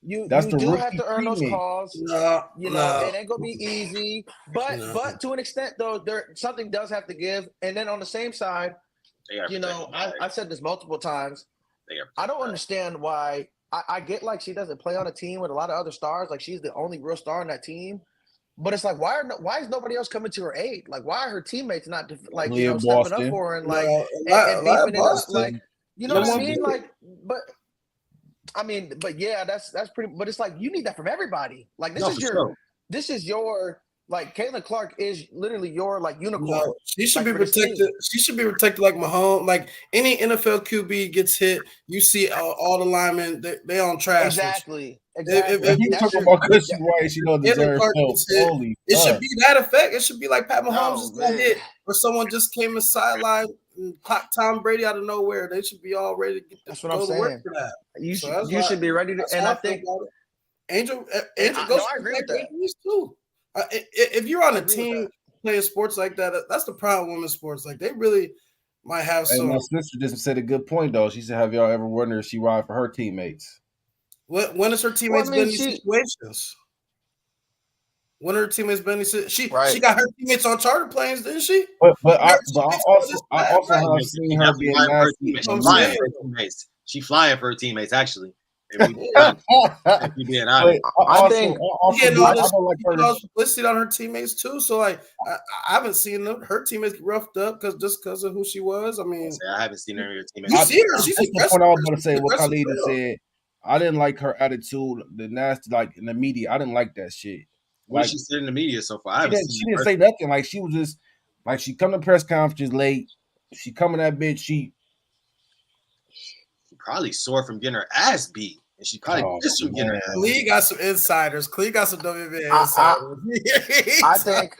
Speaker 2: You do have to earn those calls. It ain't gonna be easy, but to an extent though, something does have to give. And then on the same side, I've said this multiple times. I don't understand why. I get like she doesn't play on a team with a lot of other stars. Like she's the only real star on that team. But it's like, why is nobody else coming to her aid? Like, why are her teammates not stepping up for her and and beefing it up? Like, you know what I mean? Like, but yeah, that's pretty. But it's like you need that from everybody. Like this is your like Caitlin Clark is literally your like unicorn. No,
Speaker 4: she should be protected. She should be protected like Mahomes. Like any NFL QB gets hit, you see all the linemen they on trash.
Speaker 2: Exactly.
Speaker 1: If you talking about because she's white, she don't deserve help.
Speaker 4: It should be that effect. It should be like Pat Mahomes just got hit, or someone just came in sideline and clocked Tom Brady out of nowhere. They should be all ready to get
Speaker 2: that's what I'm saying. For that. You should be ready to. And I think
Speaker 4: Angel goes. I agree with that too. If you're on a team playing sports like that, that's the problem with women's sports. Like they really might have some.
Speaker 1: My sister just said a good point though. She said, "Have y'all ever wondered if she ride for her teammates?"
Speaker 4: When has her teammates been in these situations? When her teammates been in these she got her teammates on charter planes, didn't she?
Speaker 1: But I also have seen her being nasty.
Speaker 3: She flying for her teammates actually. If you being honest.
Speaker 2: I think
Speaker 4: I don't like her publicity on her teammates too. So like I haven't seen her teammates get roughed up because of who she was. I mean,
Speaker 3: I haven't seen any of her teammates.
Speaker 4: You see her? She's
Speaker 1: the point I was going to say. What Khalid said. I didn't like her attitude, the nasty, like in the media. I didn't like that shit.
Speaker 3: What she said in the media so far?
Speaker 1: She didn't say nothing. Like she was just like she come to press conferences late. She coming that bitch. She
Speaker 3: probably sore from getting her ass beat, and she probably pissed from getting her ass.
Speaker 4: Lee got some insiders. Clee got some WNBA insiders.
Speaker 2: I think.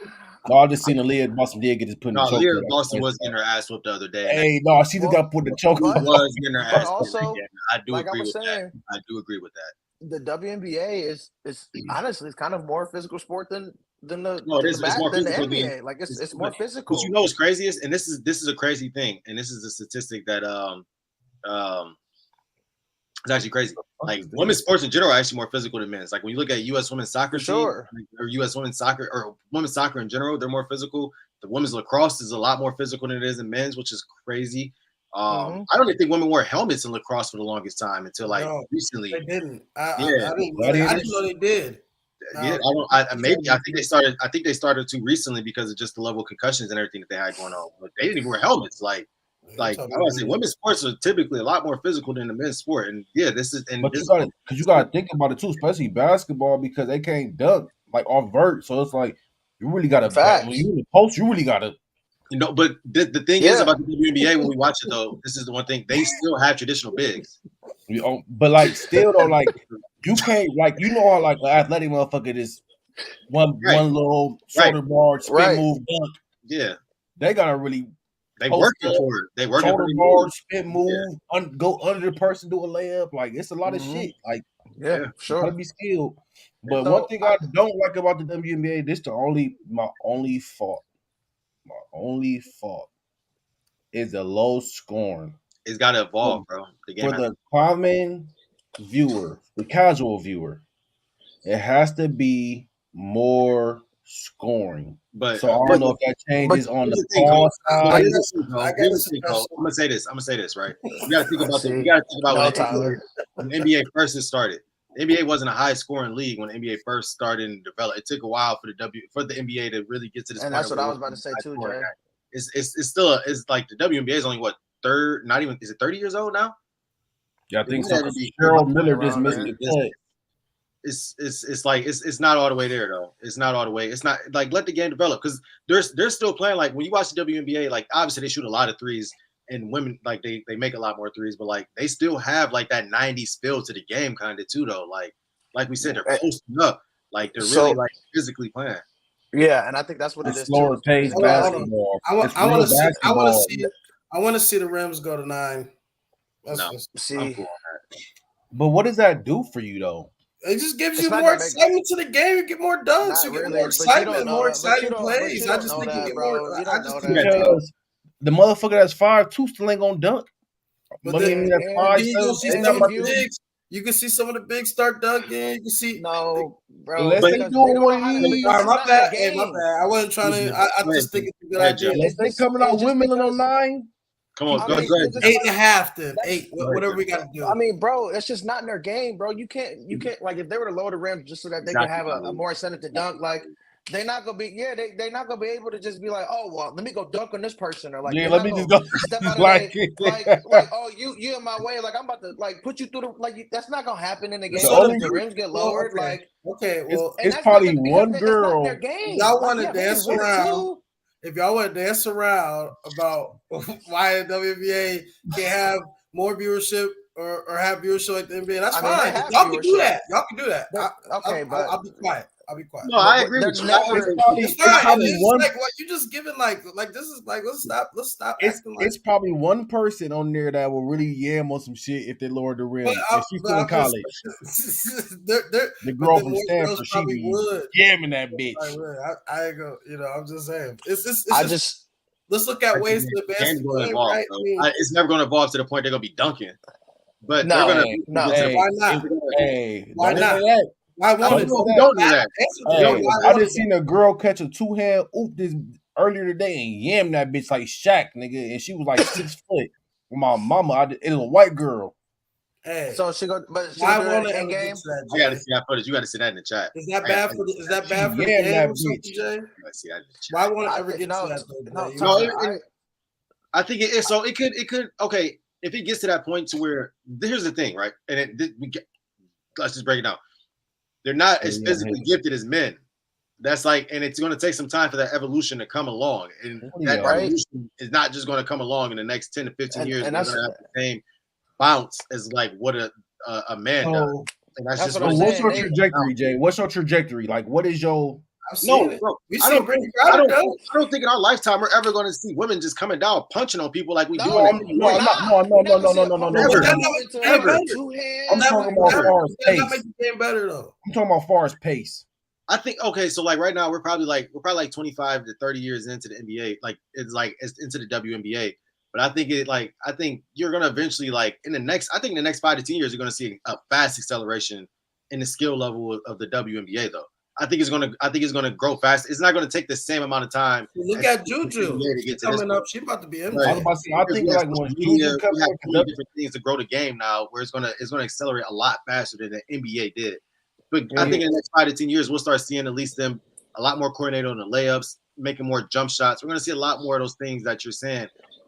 Speaker 1: No, I just seen Aaliyah Boston did get just put in the choke.
Speaker 3: Aaliyah Boston was getting her ass whooped the other day.
Speaker 1: Hey, no, she just got put in the choke.
Speaker 3: Was getting her ass
Speaker 2: also,
Speaker 3: I do agree with that. I do agree with that.
Speaker 2: The WNBA is honestly it's kind of more physical sport than the NBA. Like it's more physical.
Speaker 3: But you know what's craziest, and this is a crazy thing, and this is a statistic that it's actually crazy. Like women's sports in general are actually more physical than men's. Like when you look at U.S. women's soccer team, or U.S. women's soccer or women's soccer in general, they're more physical. The women's lacrosse is a lot more physical than it is in men's, which is crazy. I don't even think women wore helmets in lacrosse for the longest time until recently.
Speaker 4: They didn't. I didn't know they did.
Speaker 3: Yeah, I think they started. I think they started too recently because of just the level of concussions and everything that they had going on. But they didn't even wear helmets. Like I would say, women's sports are typically a lot more physical than the men's sport. And yeah, this is. And
Speaker 1: but you got to think about it too, especially basketball because they can't dunk like off vert. So it's like you really got to when you in the post, you really got to.
Speaker 3: But the thing is about the WNBA when we watch it though, this is the one thing they still have traditional bigs.
Speaker 1: But like still though, like you can't like how like an athletic motherfucker is one little shoulder bar spin move dunk.
Speaker 3: Yeah,
Speaker 1: they gotta really
Speaker 3: working for it. They working
Speaker 1: shoulder bar spin move, go under the person, do a layup. Like it's a lot of shit. Like
Speaker 2: sure,
Speaker 1: gotta be skilled. But one thing I don't like about the WNBA, this my only fault. My only fault is the low scoring.
Speaker 3: It's got to evolve, bro.
Speaker 1: For the common viewer, the casual viewer, it has to be more scoring.
Speaker 3: But
Speaker 1: so I don't know if that changes on the ball side.
Speaker 3: I'm gonna say this, right? You gotta think about when the NBA first started. The NBA wasn't a high scoring league when the NBA first started and developed. It took a while for the NBA to really get to this.
Speaker 2: And that's what I was about to say too, Jay.
Speaker 3: It's still like the WNBA is only third, not even, is it 30 years old now?
Speaker 1: Yeah, I think so. Cheryl Miller just missed the cut.
Speaker 3: It's like it's not all the way there though. It's not all the way. It's not like let the game develop because they're still playing. Like when you watch the WNBA, like obviously they shoot a lot of threes and women like they make a lot more threes, but like they still have like that 90s feel to the game kind of too though. Like we said, they're posting up, like they're really like physically playing.
Speaker 2: Yeah, and I think that's what it is.
Speaker 1: Slower pace basketball.
Speaker 4: I want to see the rims go to 9.
Speaker 1: But what does that do for you though?
Speaker 4: It just gives you more excitement to the game. You get more dunks. You get more excitement, more exciting plays. I just think you get more.
Speaker 1: Because the motherfucker that's 5'2" still ain't gonna dunk.
Speaker 4: But then you can see some of the bigs start dunking. You can see
Speaker 2: bro.
Speaker 1: Unless they doing what he needs.
Speaker 4: My bad. I wasn't trying to. I just think it's a good idea.
Speaker 1: Unless they coming out women on 9.
Speaker 3: Come on, go ahead.
Speaker 4: 8.5 then 8. Whatever we got to do.
Speaker 2: I mean, bro, it's just not in their game, bro. You can't like if they were to lower the rim just so that they can have a more incentive to dunk. Like they're not gonna be. Yeah, they're not gonna be able to just be like, oh well, let me go dunk on this person or like
Speaker 1: let me just go
Speaker 2: step out of like oh you in my way. Like I'm about to like put you through the like that's not gonna happen in the game. So if the rims get lowered,
Speaker 1: it's probably one girl.
Speaker 4: Y'all want to dance around. If y'all want to dance around about why the WNBA can't have more viewership or have viewership like the NBA, that's fine. Y'all can do that. I'll be quiet.
Speaker 3: No, I agree with you.
Speaker 4: It's probably one. Like what you just giving like this is like let's stop.
Speaker 1: It's probably one person on there that will really yam on some shit if they lower the rim. If she's still in college. The girl from Stanford, she be yamming that bitch.
Speaker 4: I ain't go. I'm just saying. Let's look at ways to advance the game, right?
Speaker 3: It's never going to evolve to the point they're going to be dunking. But
Speaker 2: no,
Speaker 4: why not?
Speaker 1: Why not?
Speaker 4: Why won't
Speaker 3: don't do that?
Speaker 1: I just seen a girl catch a 2-hand oop this earlier today and yam that bitch like Shaq, nigga, and she was like 6 foot. With my mama, it was a white girl.
Speaker 4: Hey,
Speaker 2: so she go, but she
Speaker 4: why won't
Speaker 2: it game?
Speaker 3: I gotta see that footage. You gotta see that in the chat.
Speaker 4: Is that bad for the game or something, Jay? Why won't it ever get to that?
Speaker 3: No, I think it is. So it could. Okay, if it gets to that point to where here's the thing, right? And let's just break it down. They're not as physically gifted as men. That's like, and it's going to take some time for that evolution to come along. And that evolution is not just going to come along in the next 10 to 15 years. And that's going to have the same bounce as like what a man does. And that's just
Speaker 1: what's your trajectory, Jay? What's your trajectory? Like, what is your
Speaker 3: bro, I don't think in our lifetime we're ever going to see women just coming down punching on people like we do.
Speaker 1: No. I'm talking about far as pace. I'm talking about far as pace.
Speaker 3: I think so like right now we're probably like 25 to 30 years into the NBA, like it's into the WNBA. But I think you're gonna eventually in the next 5 to 10 years you're gonna see a fast acceleration in the skill level of the WNBA though. I think it's gonna grow fast. It's not gonna take the same amount of time.
Speaker 4: Look at Juju coming up. She's about to be in.
Speaker 1: I think like when Juju comes
Speaker 3: different things to grow the game now, where it's gonna accelerate a lot faster than the NBA did. But I think in the next 5 to 10 years, we'll start seeing at least them a lot more coordinated on the layups, making more jump shots. We're going to see a lot more of those things that you're saying.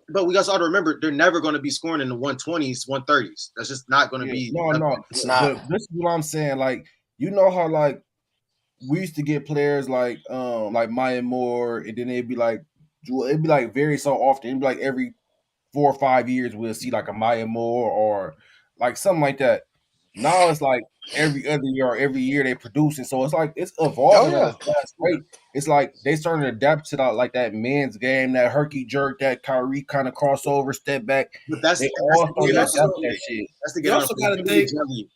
Speaker 3: But we also ought to remember they're never going to be scoring in the 120s, 130s. That's just not going to be.
Speaker 1: No,
Speaker 2: it's not.
Speaker 1: But this is what I'm saying. Like, you know how like we used to get players like Maya Moore, and then it'd be like very so often. It'd be like every 4 or 5 years we'll see like a Maya Moore or like something like that. Now it's like every other year or every year they producing. So it's like it's evolving at a fast rate. It's like they starting to adapt to like that men's game, that herky jerk, that Kyrie kind of crossover, step back.
Speaker 3: But that's
Speaker 1: they all starting to adapt that shit.
Speaker 3: That's the
Speaker 4: You also got to think.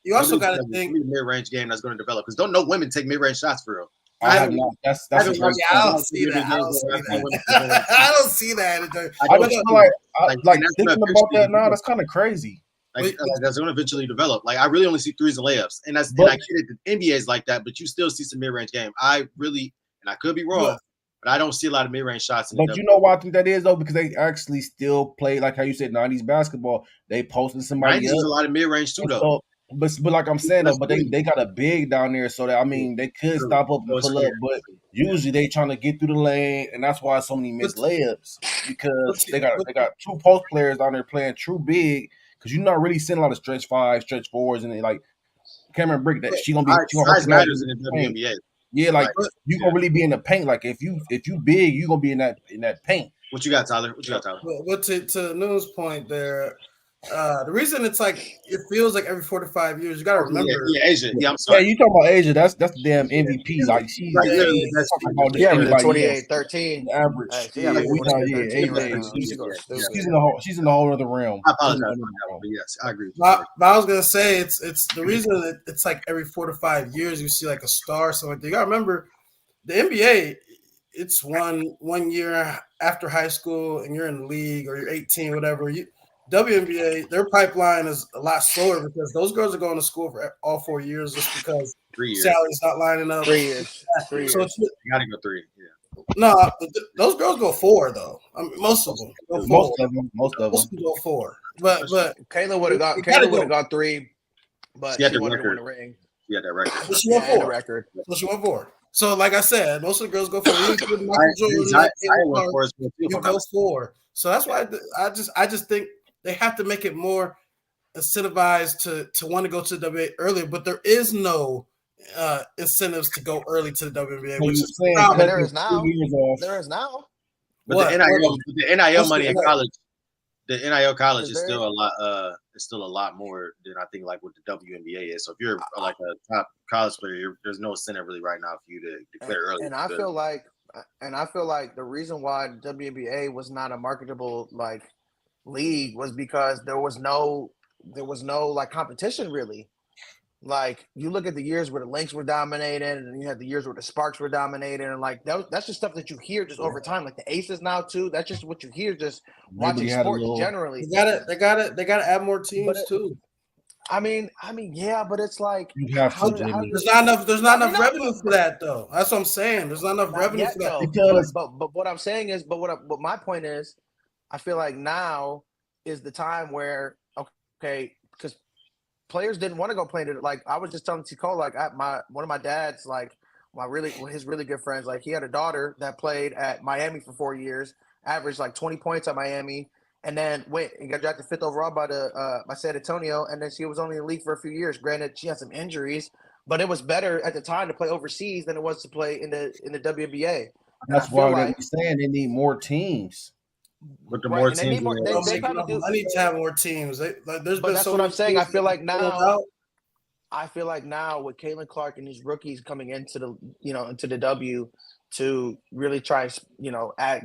Speaker 4: You also got to think
Speaker 3: mid-range game that's going to develop because don't know women take mid-range shots for real.
Speaker 1: I have not. That's
Speaker 4: I don't see that. I don't see that.
Speaker 1: I just feel like thinking about that now. That's kind of crazy.
Speaker 3: Like that's going to eventually develop. Like I really only see threes and layups, and I get it. The NBA is like that, but you still see some mid-range game. I really, and I could be wrong, but I don't see a lot of mid-range shots.
Speaker 1: But you know why I think that is though, because they actually still play like how you said 90s basketball. They posting somebody.
Speaker 3: 90s is a lot of mid-range too, though.
Speaker 1: But like I'm saying though, but they got a big down there, so that they could stop up and pull up, but usually they trying to get through the lane, and that's why so many missed layups because they got 2 post players down there playing true big. Because you're not really seeing a lot of stretch 5, stretch 4s, and like Cameron Brick that she gonna be
Speaker 3: size matters in the WNBA.
Speaker 1: Yeah, like you gonna really be in the paint. Like if you big, you gonna be in that paint.
Speaker 3: What you got, Tyler?
Speaker 4: But to Noon's point there, the reason it's like it feels like every 4 to 5 years, you gotta remember.
Speaker 3: Asia. Yeah, I'm sorry.
Speaker 1: Yeah, you talking about Asia? That's the damn MVP. Like she's
Speaker 2: talking about 28-13
Speaker 1: average. She's in the whole other realm.
Speaker 3: I apologize. But yes, I agree.
Speaker 4: But I was gonna say it's the reason that it's like every 4 to 5 years you see like a star or something like that. You gotta remember the NBA. It's one year after high school and you're in the league or you're 18, whatever. WNBA, their pipeline is a lot slower because those girls are going to school for all 4 years just because salary's not lining up.
Speaker 2: 3 years.
Speaker 4: So
Speaker 3: you got to go 3. Yeah.
Speaker 4: No, those girls go 4 though. I mean, most of them go 4.
Speaker 1: Most of them
Speaker 4: go 4. But
Speaker 2: Kayla would have got 3, but she wanted to win a ring.
Speaker 3: She had that record.
Speaker 4: But she won 4. So she won 4. So like I said, most of the girls go 4. You go 4. So that's why I just think they have to make it more incentivized to want to go to the WNBA earlier, but there is no incentives to go early to the WNBA. Which is
Speaker 2: there is now. There is now.
Speaker 3: But the NIL money in college, the NIL college is still a lot. It's still a lot more than I think like what the WNBA is. So if you're like a top college player, there's no incentive really right now for you to declare early.
Speaker 2: And I feel like the reason why the WNBA was not a marketable like league was because there was no like competition really. Like you look at the years where the Lynx were dominated, and you had the years where the Sparks were dominated, and like that's just stuff that you hear just over time. Like the Aces now too. That's just what you hear just watching sports generally.
Speaker 4: They gotta add more teams too.
Speaker 2: I mean, yeah, but it's like
Speaker 4: there's not enough revenue for that though. That's what I'm saying. There's not enough revenue for that.
Speaker 2: But what I'm saying is, but my point is, I feel like now is the time where because players didn't want to go play it. Like I was just telling T. Cole, like one of my dad's like his really good friends, like he had a daughter that played at Miami for 4 years, averaged like 20 points at Miami, and then went and got drafted 5th overall by San Antonio, and then she was only in the league for a few years. Granted, she had some injuries, but it was better at the time to play overseas than it was to play in the WNBA.
Speaker 1: That's why they're saying they need more teams.
Speaker 3: But the more teams,
Speaker 4: they probably do. I need to have more teams. That's
Speaker 2: what I'm saying. I feel like now with Caitlin Clark and these rookies coming into the W to really try,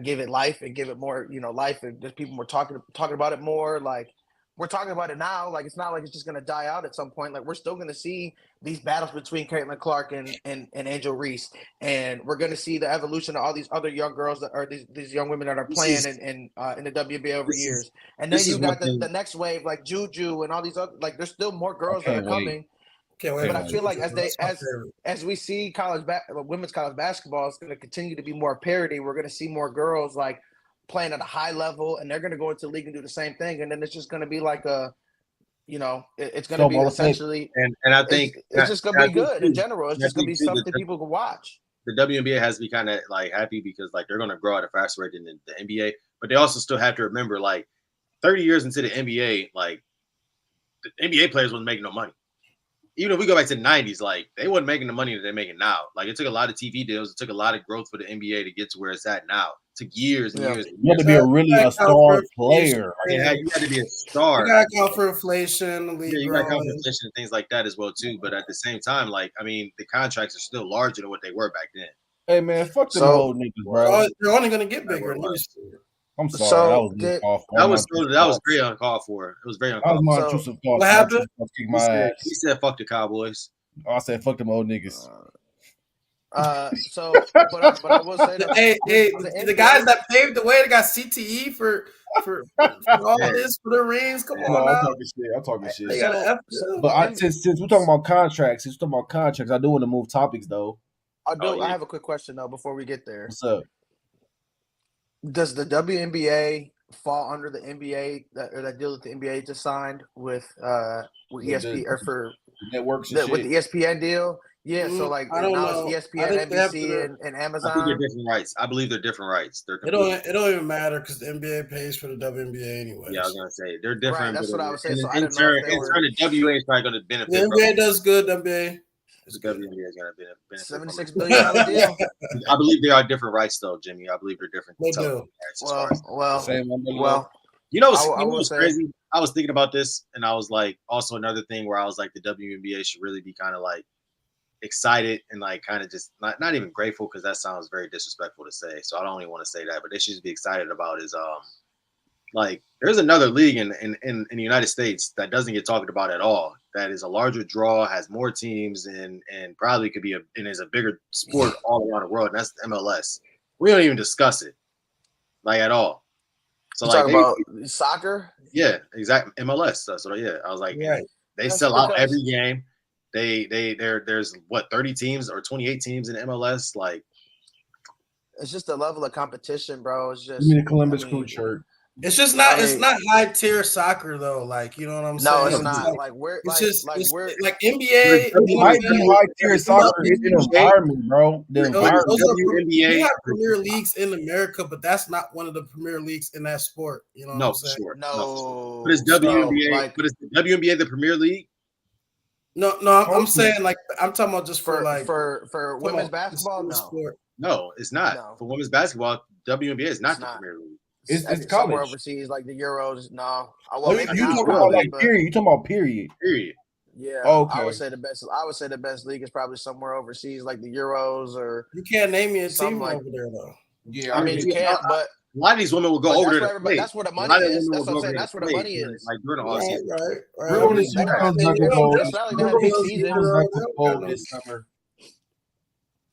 Speaker 2: give it life and give it more, life, and just people were talking about it more. Like we're talking about it now. Like it's not like it's just gonna die out at some point. Like we're still gonna see these battles between Caitlin Clark and Angel Reese, and we're gonna see the evolution of all these other young girls that are these young women that are playing in the WNBA over years. And then you got the next wave like Juju and all these other, like there's still more girls that are coming. But I feel like as we see women's college basketball is going to continue to be more parity. We're going to see more girls like playing at a high level, and they're going to go into the league and do the same thing. And then it's just going to be like it's going to be essentially,
Speaker 3: and I think
Speaker 2: it's just going to be good in general. It's just going to be something people can watch.
Speaker 3: The WNBA has to be kind of like happy because like they're going to grow at a faster rate than the NBA, but they also still have to remember like 30 years into the NBA, like the NBA players wasn't making no money. Even if we go back to the 90s, like they wasn't making the money that they're making now. Like it took a lot of TV deals, it took a lot of growth for the NBA to get to where it's at now. It took years and years.
Speaker 1: You had to be a star player.
Speaker 3: You had to be a star.
Speaker 4: You got to account for inflation,
Speaker 3: you got to account for inflation and things like that as well too. But at the same time, like I mean, the contracts are still larger than what they were back then.
Speaker 1: Hey man, fuck them old niggas, bro.
Speaker 4: They're only gonna get bigger.
Speaker 1: I'm sorry.
Speaker 3: That was very uncalled for. It was very uncalled for.
Speaker 4: What happened?
Speaker 3: He said, "Fuck the Cowboys."
Speaker 1: I said, "Fuck them old niggas."
Speaker 2: But I will say that
Speaker 4: the guys that paved the way, they got CTE for all this for the rings. Come on,
Speaker 1: I'm talking shit. But since we're talking about contracts, I do want to move topics though.
Speaker 2: I have a quick question though before we get there.
Speaker 1: What's up?
Speaker 2: Does the WNBA fall under the NBA that deal that the NBA just signed with ESPN or for
Speaker 1: networks
Speaker 2: with the ESPN deal? Yeah, so like now it's ESPN, NBC, and Amazon.
Speaker 3: I think they're different rights. I believe they're different rights.
Speaker 4: It don't even matter because the NBA pays for the WNBA anyway.
Speaker 3: Yeah, I was gonna say they're different.
Speaker 2: Right, that's what I was saying. So
Speaker 3: in turn, the WNBA is probably going to benefit.
Speaker 4: The NBA does good. WNBA.
Speaker 3: The WNBA is going to benefit.
Speaker 2: $76 billion deal.
Speaker 3: I believe they are different rights, though, Jimmy. I believe they're different.
Speaker 4: They do.
Speaker 2: Well.
Speaker 3: You know what's crazy? I was thinking about this, and I was like, also another thing where I was like, the WNBA should really be kind of like excited and like kind of just not even grateful because that sounds very disrespectful to say. So I don't even want to say that, but they should be excited about is like there's another league in the United States that doesn't get talked about at all. That is a larger draw, has more teams, and probably could be and is a bigger sport all around the world. And that's the MLS. We don't even discuss it like at all. So
Speaker 2: you talking about soccer?
Speaker 3: Yeah, exactly. MLS. So yeah, I was like, they sell out every game. There's what 30 teams or 28 teams in MLS. Like,
Speaker 2: it's just the level of competition, bro. It's just
Speaker 1: you mean a Columbus Crew shirt.
Speaker 4: It's just not. It's not high tier soccer though. Like you know what I'm saying?
Speaker 2: No, it's not. Like we're
Speaker 4: it's
Speaker 2: like,
Speaker 4: just
Speaker 2: like
Speaker 4: it's,
Speaker 2: we're
Speaker 4: like NBA.
Speaker 1: It might be high tier soccer. It's an environment, bro. The environment.
Speaker 4: We have premier leagues in America, but that's not one of the premier leagues in that sport. You know what I'm saying?
Speaker 3: Sure.
Speaker 2: No,
Speaker 3: but it's WNBA. But is the WNBA the Premier League?
Speaker 4: No, I'm saying like I'm talking about just for
Speaker 2: women's basketball.
Speaker 3: No, it's not. No. For women's basketball, WNBA is not the Premier League.
Speaker 1: It's
Speaker 2: somewhere overseas, like the Euros. No,
Speaker 1: you talking about like period. You talking about period.
Speaker 2: Yeah. Okay. I would say the best league is probably somewhere overseas, like the Euros or.
Speaker 4: You can't name me a team over there though.
Speaker 2: Yeah, I mean you can't, but.
Speaker 3: A lot of these women will go over there.
Speaker 2: That's where the money is. That's what I'm saying. That's where the money is.
Speaker 3: Like during the offseason.
Speaker 4: Right.
Speaker 1: We're going to see who comes back with gold this summer.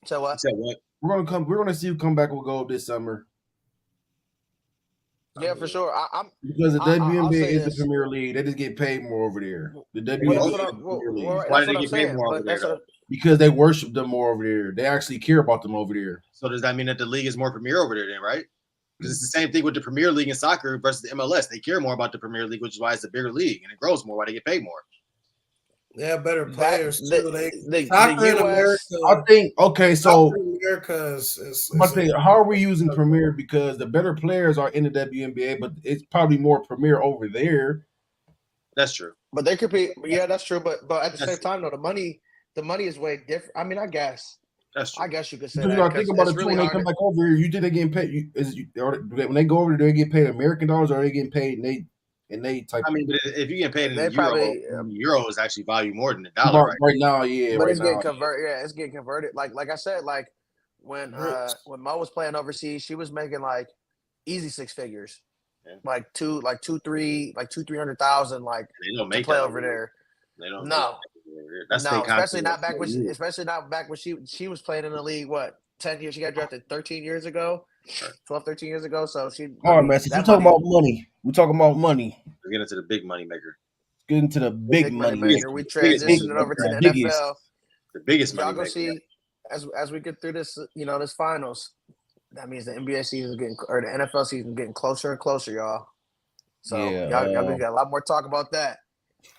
Speaker 2: So what?
Speaker 1: We're going to see who come back with gold this summer.
Speaker 2: Yeah, for sure.
Speaker 1: Because the WNBA is the Premier League. They just get paid more over there. The WNBA.
Speaker 3: Why do they get paid more over there?
Speaker 1: Because they worship them more over there. They actually care about them over there.
Speaker 3: So does that mean that the league is more premier over there then, right? Because it's the same thing with the Premier League in soccer versus the MLS. They care more about the Premier League, which is why it's a bigger league and it grows more. Why they get paid more?
Speaker 4: They have better players too.
Speaker 2: Soccer in America.
Speaker 1: I think so.
Speaker 4: America is
Speaker 1: how are we using Premier? Because the better players are in the WNBA, but it's probably more Premier over there.
Speaker 3: That's true.
Speaker 2: But they could be. Yeah, that's true. But at the same time, though, the money is way different. I mean, I guess.
Speaker 3: That's true.
Speaker 2: I guess you could say
Speaker 1: that.
Speaker 2: You
Speaker 1: think about it too. When they come back over here, you think they getting paid? When they go over there, they get paid American dollars, or they getting paid and they type.
Speaker 3: I mean, but if you get paid in euro is actually value more than the dollar
Speaker 1: right now. Yeah,
Speaker 2: but it's getting converted. Yeah, it's getting converted. Like I said, like when Mo was playing overseas, she was making like easy six figures, like 200,000-300,000, like
Speaker 3: they don't make
Speaker 2: to play
Speaker 3: that
Speaker 2: over there.
Speaker 3: They don't.
Speaker 2: No.
Speaker 3: That's
Speaker 2: especially not back when she was playing in the league. What 10 years? She got drafted 13 years ago, 12, 13 years ago. So she.
Speaker 1: All right, man. Since we're talking about money, we're talking about money.
Speaker 3: We're getting to the big money maker.
Speaker 1: Get into the big money maker.
Speaker 2: We transitioned over to the NFL.
Speaker 3: The biggest money
Speaker 2: y'all go
Speaker 3: maker.
Speaker 2: See as we get through this, this finals. That means the NBA season is getting, or the NFL season is getting closer and closer, y'all. So y'all got a lot more talk about that.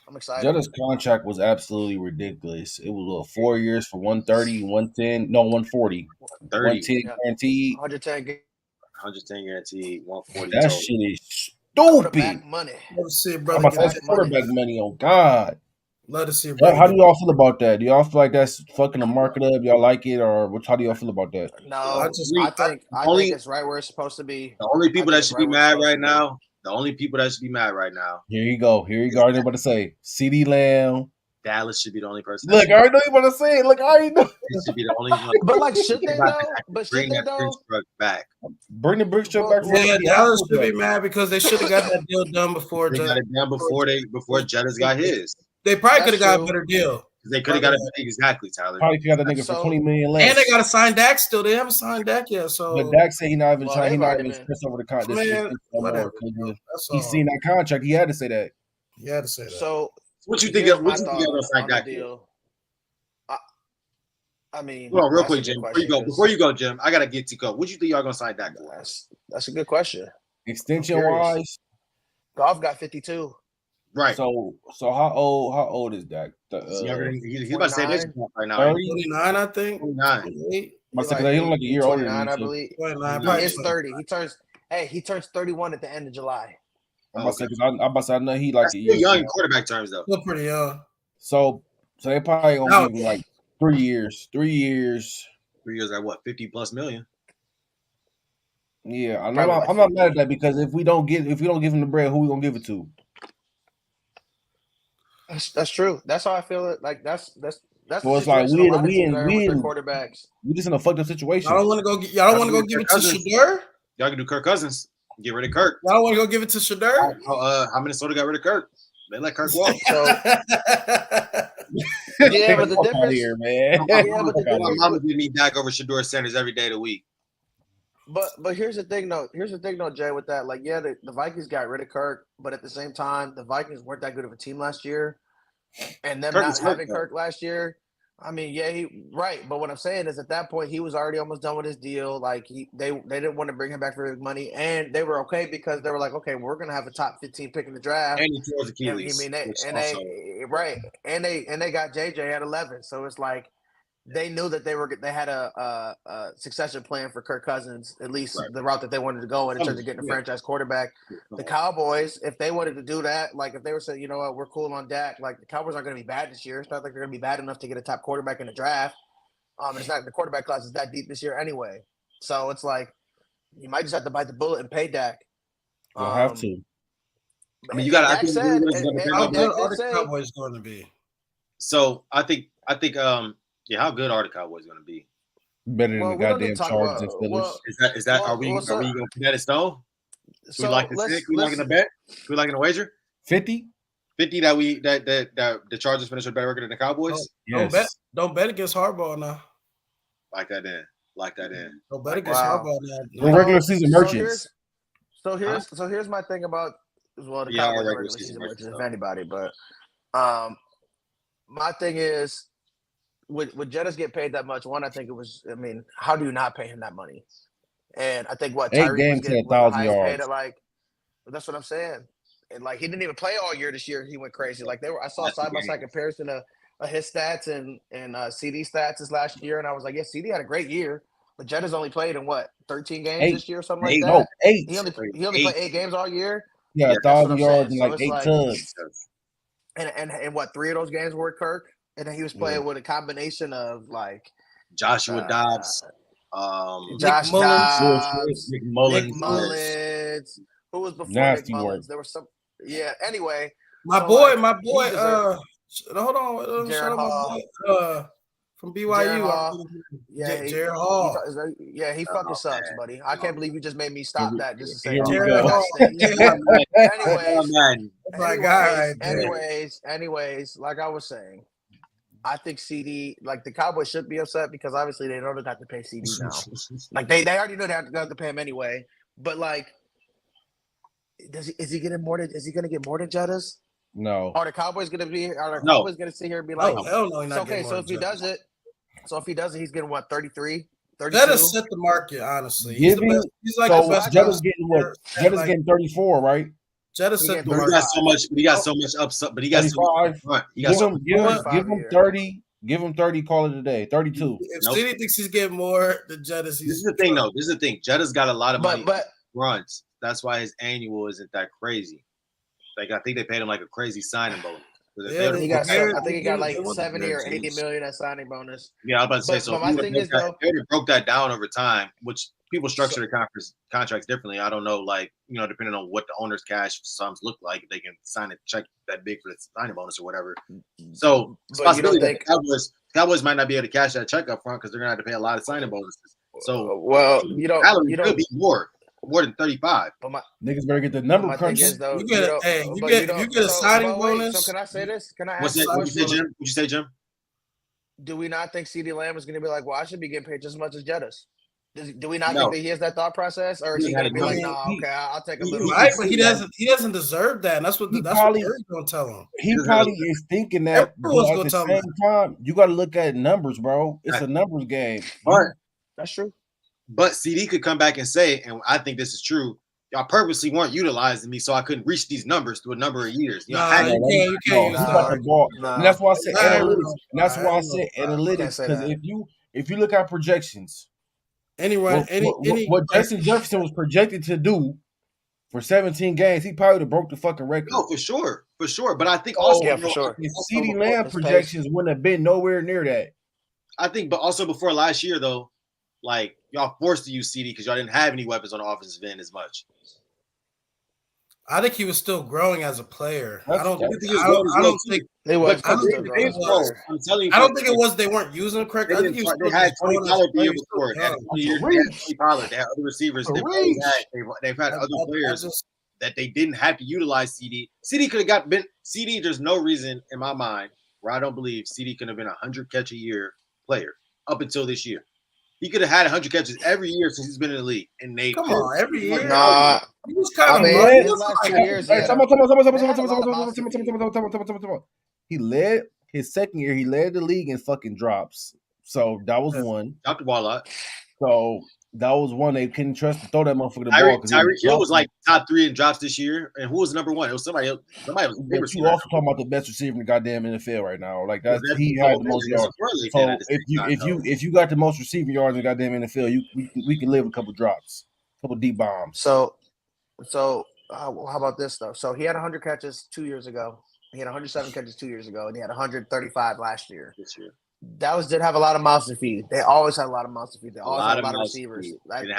Speaker 2: I'm excited.
Speaker 1: Jetta's contract was absolutely ridiculous. It was 4 years for 130, 110, no 140, 110 guaranteed,
Speaker 3: 110 guaranteed, 140.
Speaker 1: That
Speaker 3: total.
Speaker 1: shit is stupid.
Speaker 2: Money.
Speaker 4: Let's see,
Speaker 1: I'm
Speaker 4: brother.
Speaker 1: about to say quarterback money. Oh God.
Speaker 4: Let us see, brother.
Speaker 1: How do y'all feel about that? Do y'all feel like that's fucking the market up? Y'all like it, or how do y'all feel about that?
Speaker 2: No, I think it's right where it's supposed to be.
Speaker 3: The only people that should be mad right now. The only people that should be mad right now.
Speaker 1: Here you go. I already know what to say. CeeDee Lamb.
Speaker 3: Dallas should be the only person.
Speaker 1: Look, I already know you want to say it. Look, I already know.
Speaker 3: It should be the only one.
Speaker 2: But like, should they though?
Speaker 3: Bring that Prince truck back.
Speaker 1: Bring the Prince truck back.
Speaker 4: Yeah, Dallas should be mad because they should have got that deal done before.
Speaker 3: They got it done before Jettas got his.
Speaker 4: They probably could have got a better deal.
Speaker 3: They could have got it exactly, Tyler.
Speaker 1: Probably got a nigga for $20 million less.
Speaker 4: And they got to sign Dak still. They haven't signed Dak yet. So,
Speaker 1: but Dak said he not even trying. He not even express over the contract. He seen that contract. He had to say that.
Speaker 4: He had to say that.
Speaker 2: So,
Speaker 3: what you think? What you think about sign Dak deal?
Speaker 2: I mean,
Speaker 3: hold on, real quick, Jim. Before you go, Jim, I gotta get to go. What you think y'all gonna sign Dak for?
Speaker 2: That's a good question.
Speaker 1: Extension wise,
Speaker 2: Goff got 52.
Speaker 3: Right.
Speaker 1: So how old is Dak?
Speaker 3: He's about to say this right now.
Speaker 4: 29, I think.
Speaker 3: 29.
Speaker 1: He look like a year older than me.
Speaker 2: I believe.
Speaker 4: 29.
Speaker 2: He is 30. He turns 31 at the end of July.
Speaker 1: I'm about to say I know he like
Speaker 3: a year young in quarterback terms though.
Speaker 4: Still pretty young.
Speaker 1: So they probably gonna give him like 3 years. 3 years.
Speaker 3: 3 years at what? 50+ million.
Speaker 1: Yeah, I'm not mad at that because if we don't give him the bread, who we gonna give it to?
Speaker 2: That's true. That's how I feel. It like that's.
Speaker 1: So it's like we
Speaker 2: quarterbacks.
Speaker 1: We just in a fucked up situation.
Speaker 4: Y'all don't want to go. Y'all don't want to go give it to Shedeur.
Speaker 3: Y'all can do Kirk Cousins. Get rid of Kirk.
Speaker 4: Y'all don't want to go give it to Shedeur.
Speaker 3: How Minnesota got rid of Kirk? They let Kirk walk.
Speaker 2: So, yeah, but the difference
Speaker 1: here, man.
Speaker 3: My mama give me Dak over Shedeur Sanders every day of the week.
Speaker 2: But here's the thing though, Jay, with that. Like, yeah, the Vikings got rid of Kirk, but at the same time, the Vikings weren't that good of a team last year. And them not having Kirk last year, I mean, yeah, right. But what I'm saying is at that point, he was already almost done with his deal. Like they didn't want to bring him back for his money, and they were okay because they were like, okay, we're gonna have a top 15 pick in the draft.
Speaker 3: And he tore his Achilles.
Speaker 2: I mean, they got JJ at 11, so it's like they knew that they had a succession plan for Kirk Cousins, at least the route that they wanted to go in terms of getting a franchise quarterback. The Cowboys, if they wanted to do that, like if they were saying, you know what, we're cool on Dak, like the Cowboys aren't going to be bad this year. It's not like they're going to be bad enough to get a top quarterback in the draft. It's not the quarterback class is that deep this year anyway. So it's like you might just have to bite the bullet and pay Dak.
Speaker 1: You'll have to.
Speaker 3: I mean, you got to.
Speaker 4: How good are the Cowboys going to be?
Speaker 3: So I think. Yeah, how good are the Cowboys going to be?
Speaker 1: Better than the goddamn Chargers and Steelers.
Speaker 3: Is that? Are we going to put that in stone? So we like to stick? We like in a bet? We like in a wager?
Speaker 1: 50?
Speaker 3: 50 that the Chargers finish with a better record than the Cowboys?
Speaker 4: Don't bet against Harbaugh now.
Speaker 3: Like that in.
Speaker 4: Don't bet against Harbaugh now.
Speaker 1: The regular season merchants.
Speaker 2: So here's my thing about the Cowboys regular season merchants, if anybody. But my thing is, would Jettas get paid that much? One, I think it was. I mean, how do you not pay him that money? And I think what
Speaker 1: 8 games to 1,000 yards.
Speaker 2: That's what I'm saying. And like he didn't even play all year this year. He went crazy. Like I saw side by side comparison of his stats and CD stats this last year, and I was like, yeah, CD had a great year, but Jettas only played in 13 games this year or something like that.
Speaker 1: No, 8.
Speaker 2: He only played 8 games all year.
Speaker 1: Yeah, 1,000 yards and like 8 tugs.
Speaker 2: And what 3 of those games were Kirk? And then he was playing with a combination of like
Speaker 3: Joshua Dobbs,
Speaker 2: Josh Dobbs,
Speaker 3: Nick Mullins.
Speaker 2: Who was before
Speaker 1: Nasty
Speaker 2: Nick Mullins?
Speaker 1: work.
Speaker 2: There was some. Yeah. Anyway,
Speaker 4: my boy. Hold on.
Speaker 2: Jared Hall.
Speaker 4: From BYU.
Speaker 2: Jared Hall. He fucking sucks, buddy. I can't believe you just made me stop that just to say.
Speaker 1: Jared Hall.
Speaker 2: Anyways, like I was saying, I think CD, like the Cowboys should be upset because obviously they know they have to pay CD now. Like they already know they have to pay him anyway. But like, is he going to get more than Jettas?
Speaker 1: No.
Speaker 2: Are the Cowboys going to Cowboys going to sit here and be like,
Speaker 4: hell no,
Speaker 2: okay, so if he does it, he's getting what, 33? 32?
Speaker 4: That has set the market, honestly.
Speaker 1: He's like the best. Jettas getting what? Jettas getting 34, right?
Speaker 4: Jetta said
Speaker 3: he got so much. He got so much upside. But he got so much front.
Speaker 1: Give him 30. Give him 30. Call it a day. 32.
Speaker 4: If CD thinks he's getting more than Jetta,
Speaker 3: this is the thing, though. This is the thing. Jetta's got a lot of money. But runs. That's why his annual isn't that crazy. Like I think they paid him like a crazy signing bonus.
Speaker 2: Yeah, I think he got like 70 or 80 million as signing bonus.
Speaker 3: Yeah, I was about to say so.
Speaker 2: But my thing is though,
Speaker 3: they broke that down over time, which people structure their contracts differently. I don't know, like depending on what the owner's cash sums look like, they can sign a check that big for the signing bonus or whatever. So,
Speaker 2: but you don't think
Speaker 3: Cowboys might not be able to cash that check up front because they're gonna have to pay a lot of signing bonuses. So,
Speaker 2: you don't
Speaker 3: be more than 35.
Speaker 1: But niggas better get the number crunch.
Speaker 4: You get a signing bonus.
Speaker 2: So can I say this? Can I ask
Speaker 3: What's that? What you say, Jim?
Speaker 2: Do we not think CeeDee Lamb is going to be like, well, I should be getting paid just as much as Jettas? Do we not think that he has that thought process, or is he going to be like, no, okay, I'll take a little?
Speaker 4: Right, but he doesn't deserve that. And that's what that's what Curry's going to tell him.
Speaker 1: He probably is thinking that. But at the same time, you got to look at numbers, bro. It's a numbers game.
Speaker 3: Right.
Speaker 2: That's true.
Speaker 3: But CD could come back and say, and I think this is true, y'all purposely weren't utilizing me so I couldn't reach these numbers through a number of years.
Speaker 4: You can't use that.
Speaker 1: And that's why I said analytics. And that's why I said analytics. Because if you look at projections, what Justin Jefferson was projected to do for 17 games, he probably would have broke the fucking record.
Speaker 3: No, for sure. But I think also
Speaker 2: for sure.
Speaker 1: CeeDee Lamb projections wouldn't have been nowhere near that.
Speaker 3: I think, but also before last year though, like y'all forced to use CD because y'all didn't have any weapons on the offensive end as much.
Speaker 4: I think he was still growing as a player.
Speaker 1: I
Speaker 4: don't think it was they weren't using him correctly. I think
Speaker 3: they had Tony Pollard the year before. They had Tony Pollard. They had other receivers. They've had other players that they didn't have to utilize CD. CD could have CD. There's no reason in my mind where I don't believe CD could have been 100 catch a year player up until this year. He could have had 100 catches every year since he's been in the league. And they
Speaker 4: come on every year.
Speaker 2: Nah,
Speaker 4: he was kind of
Speaker 2: last 2 years.
Speaker 1: He led his second year. He led the league in fucking drops. So that was one.
Speaker 3: Dropped the ball a lot.
Speaker 1: So that was one. They couldn't trust to throw that motherfucker the ball.
Speaker 3: Tyreek Hill was like top 3 in drops this year. And who was number 1? It was somebody else. Somebody was.
Speaker 1: You also talking about the best receiver in the goddamn NFL right now. Like he had the most yards. So if you got the most receiving yards in the goddamn NFL, we can live a couple drops, a couple deep bombs.
Speaker 2: So how about this though? So he had 100 catches 2 years ago. He had 107 catches 2 years ago, and he had 135 last year.
Speaker 3: This year.
Speaker 2: Dallas did have a lot of mouths to feed. They always had a lot of mouths to feed. They always had a lot of receivers. They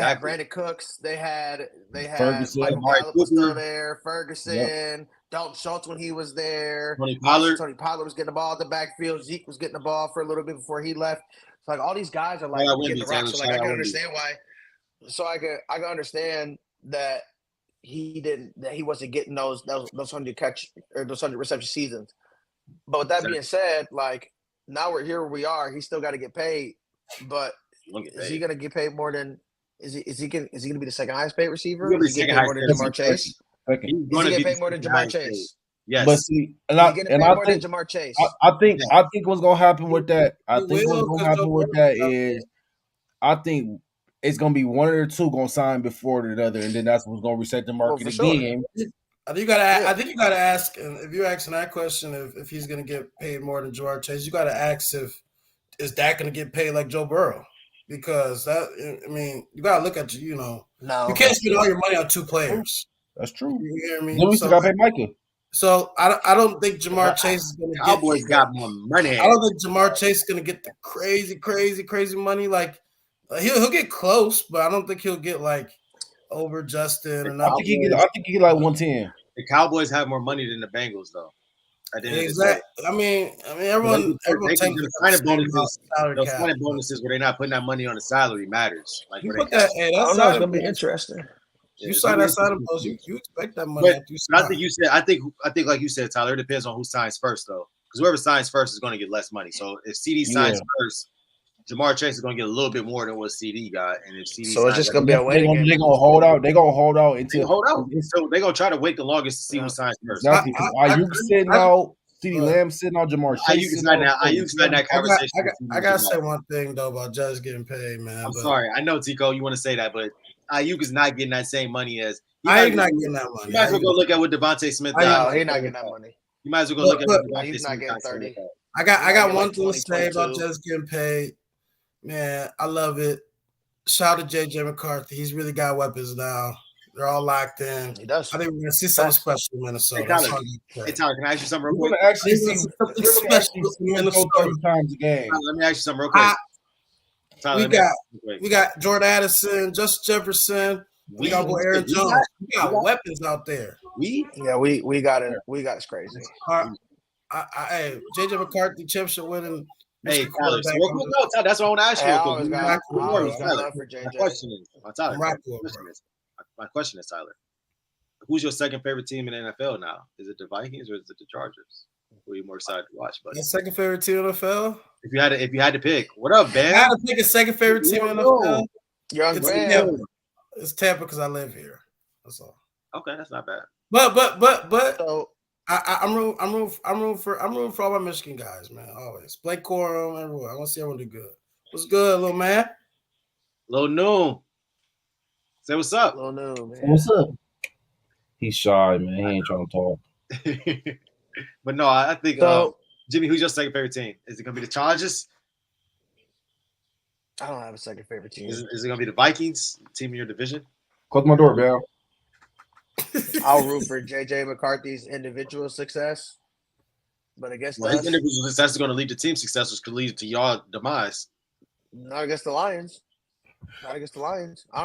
Speaker 2: had Brandon Cooks. They had
Speaker 1: Ferguson.
Speaker 2: Michael Gallup was still there. Ferguson. Dalton Schultz when he was there.
Speaker 3: Tony Pollard
Speaker 2: was getting the ball at the backfield. Zeke was getting the ball for a little bit before he left. So like all these guys are like getting the rock. So like I can understand why. So I can understand that he wasn't getting those 100 catch or those 100 reception seasons. But with that being said, like. Now we're here where we are. He's still got to get paid, but is he going to get paid more than? Is he going to be the second highest paid receiver? Is he get paid more than Jamar Chase? Is he get paid more than Jamar Chase?
Speaker 3: Yes.
Speaker 1: But see, I think
Speaker 2: Jamar Chase.
Speaker 1: I think what's going to happen with that. I think what's going to happen with that is, I think it's going to be one of the two going to sign before the other, and then that's what's going to reset the market again.
Speaker 4: I think you gotta ask, and if you're asking that question, if he's gonna get paid more than Jamar Chase, you gotta ask is Dak gonna get paid like Joe Burrow? Because you gotta look at you can't spend all your money on 2 players.
Speaker 1: That's true.
Speaker 4: You hear me?
Speaker 1: Then we still gotta pay Micah.
Speaker 4: So I don't think Jamar Chase is gonna
Speaker 3: Cowboys got more money.
Speaker 4: I don't think Jamar Chase is gonna get the crazy money. Like he'll get close, but I don't think he'll get like over Justin.
Speaker 1: I think he get like 110.
Speaker 3: The Cowboys have more money than the Bengals, though.
Speaker 4: Exactly. I mean, everyone takes
Speaker 3: the signing bonuses. Those signing bonuses where they're not putting that money on the salary matters. Like
Speaker 2: that's gonna be interesting.
Speaker 4: You sign that signing bonus, you expect that money.
Speaker 3: But I think you said, I think like you said, Tyler, it depends on who signs first, though, because whoever signs first is going to get less money. So if CD signs first, Jamar Chase is going to get a little bit more than what CD got, and if CD,
Speaker 2: so it's just going to be a waiting game.
Speaker 1: They're going to hold out. They're going to hold out until
Speaker 3: So they're going to try to wait the longest to see who signs first.
Speaker 1: Exactly. Ayuk sitting out, CeeDee Lamb sitting out, Jamar Chase.
Speaker 3: Ayuk's not that conversation.
Speaker 4: I gotta say one thing though about Judge getting paid, man.
Speaker 3: I'm sorry. I know, Tico, you want to say that, but Ayuk is not getting that same money as.
Speaker 4: Ayuk not getting that money.
Speaker 3: You might as well go look at what Devontae Smith got.
Speaker 2: He's not getting that money.
Speaker 3: You might as well go look at what
Speaker 2: Ayuk's
Speaker 3: Devontae Smith
Speaker 2: not getting
Speaker 3: got.
Speaker 2: 30.
Speaker 4: I got one
Speaker 2: like
Speaker 4: thing to say about just getting paid. Man, I love it. Shout out to JJ McCarthy. He's really got weapons now. They're all locked in.
Speaker 2: He does.
Speaker 4: I think we're gonna see something special in Minnesota.
Speaker 3: Hey Tyler, can I ask you something real quick?
Speaker 1: We're gonna actually see something special in Minnesota 30 times a game.
Speaker 3: Let me ask you something real quick.
Speaker 4: Tyler, we got Jordan Addison, Justin Jefferson. We got Aaron Jones. We got weapons out there.
Speaker 2: We got it. We got it's crazy.
Speaker 4: Hey, JJ McCarthy, championship winning.
Speaker 3: Hey, Tyler, so that's what I want to ask you.
Speaker 2: My
Speaker 3: question is, Tyler, who's your second favorite team in the NFL now? Is it the Vikings or is it the Chargers? Who are you more excited to watch? But
Speaker 4: your second favorite team in the NFL?
Speaker 3: If you had to pick, what up, Ben?
Speaker 4: I had to pick a second favorite team in the NFL.
Speaker 2: It's Tampa.
Speaker 4: It's Tampa because I live here. That's all.
Speaker 3: Okay, that's not bad.
Speaker 4: But. So, I'm rooting for all my Michigan guys, man. Always Blake Corum, everyone. I want to see everyone do good. What's good, little man?
Speaker 3: Lil Noon. Say what's up.
Speaker 2: Lil Noon, man.
Speaker 1: What's up? He's shy, man. He ain't trying to talk.
Speaker 3: But no, I think Jimmy, who's your second favorite team? Is it gonna be the Chargers?
Speaker 2: I don't have a second favorite team.
Speaker 3: Is it gonna be the Vikings, team in your division?
Speaker 1: Close my door, Bill.
Speaker 2: I'll root for JJ McCarthy's individual success, but against
Speaker 3: his individual success is going to lead to team success, which could lead to your demise.
Speaker 2: Not against the Lions. I don't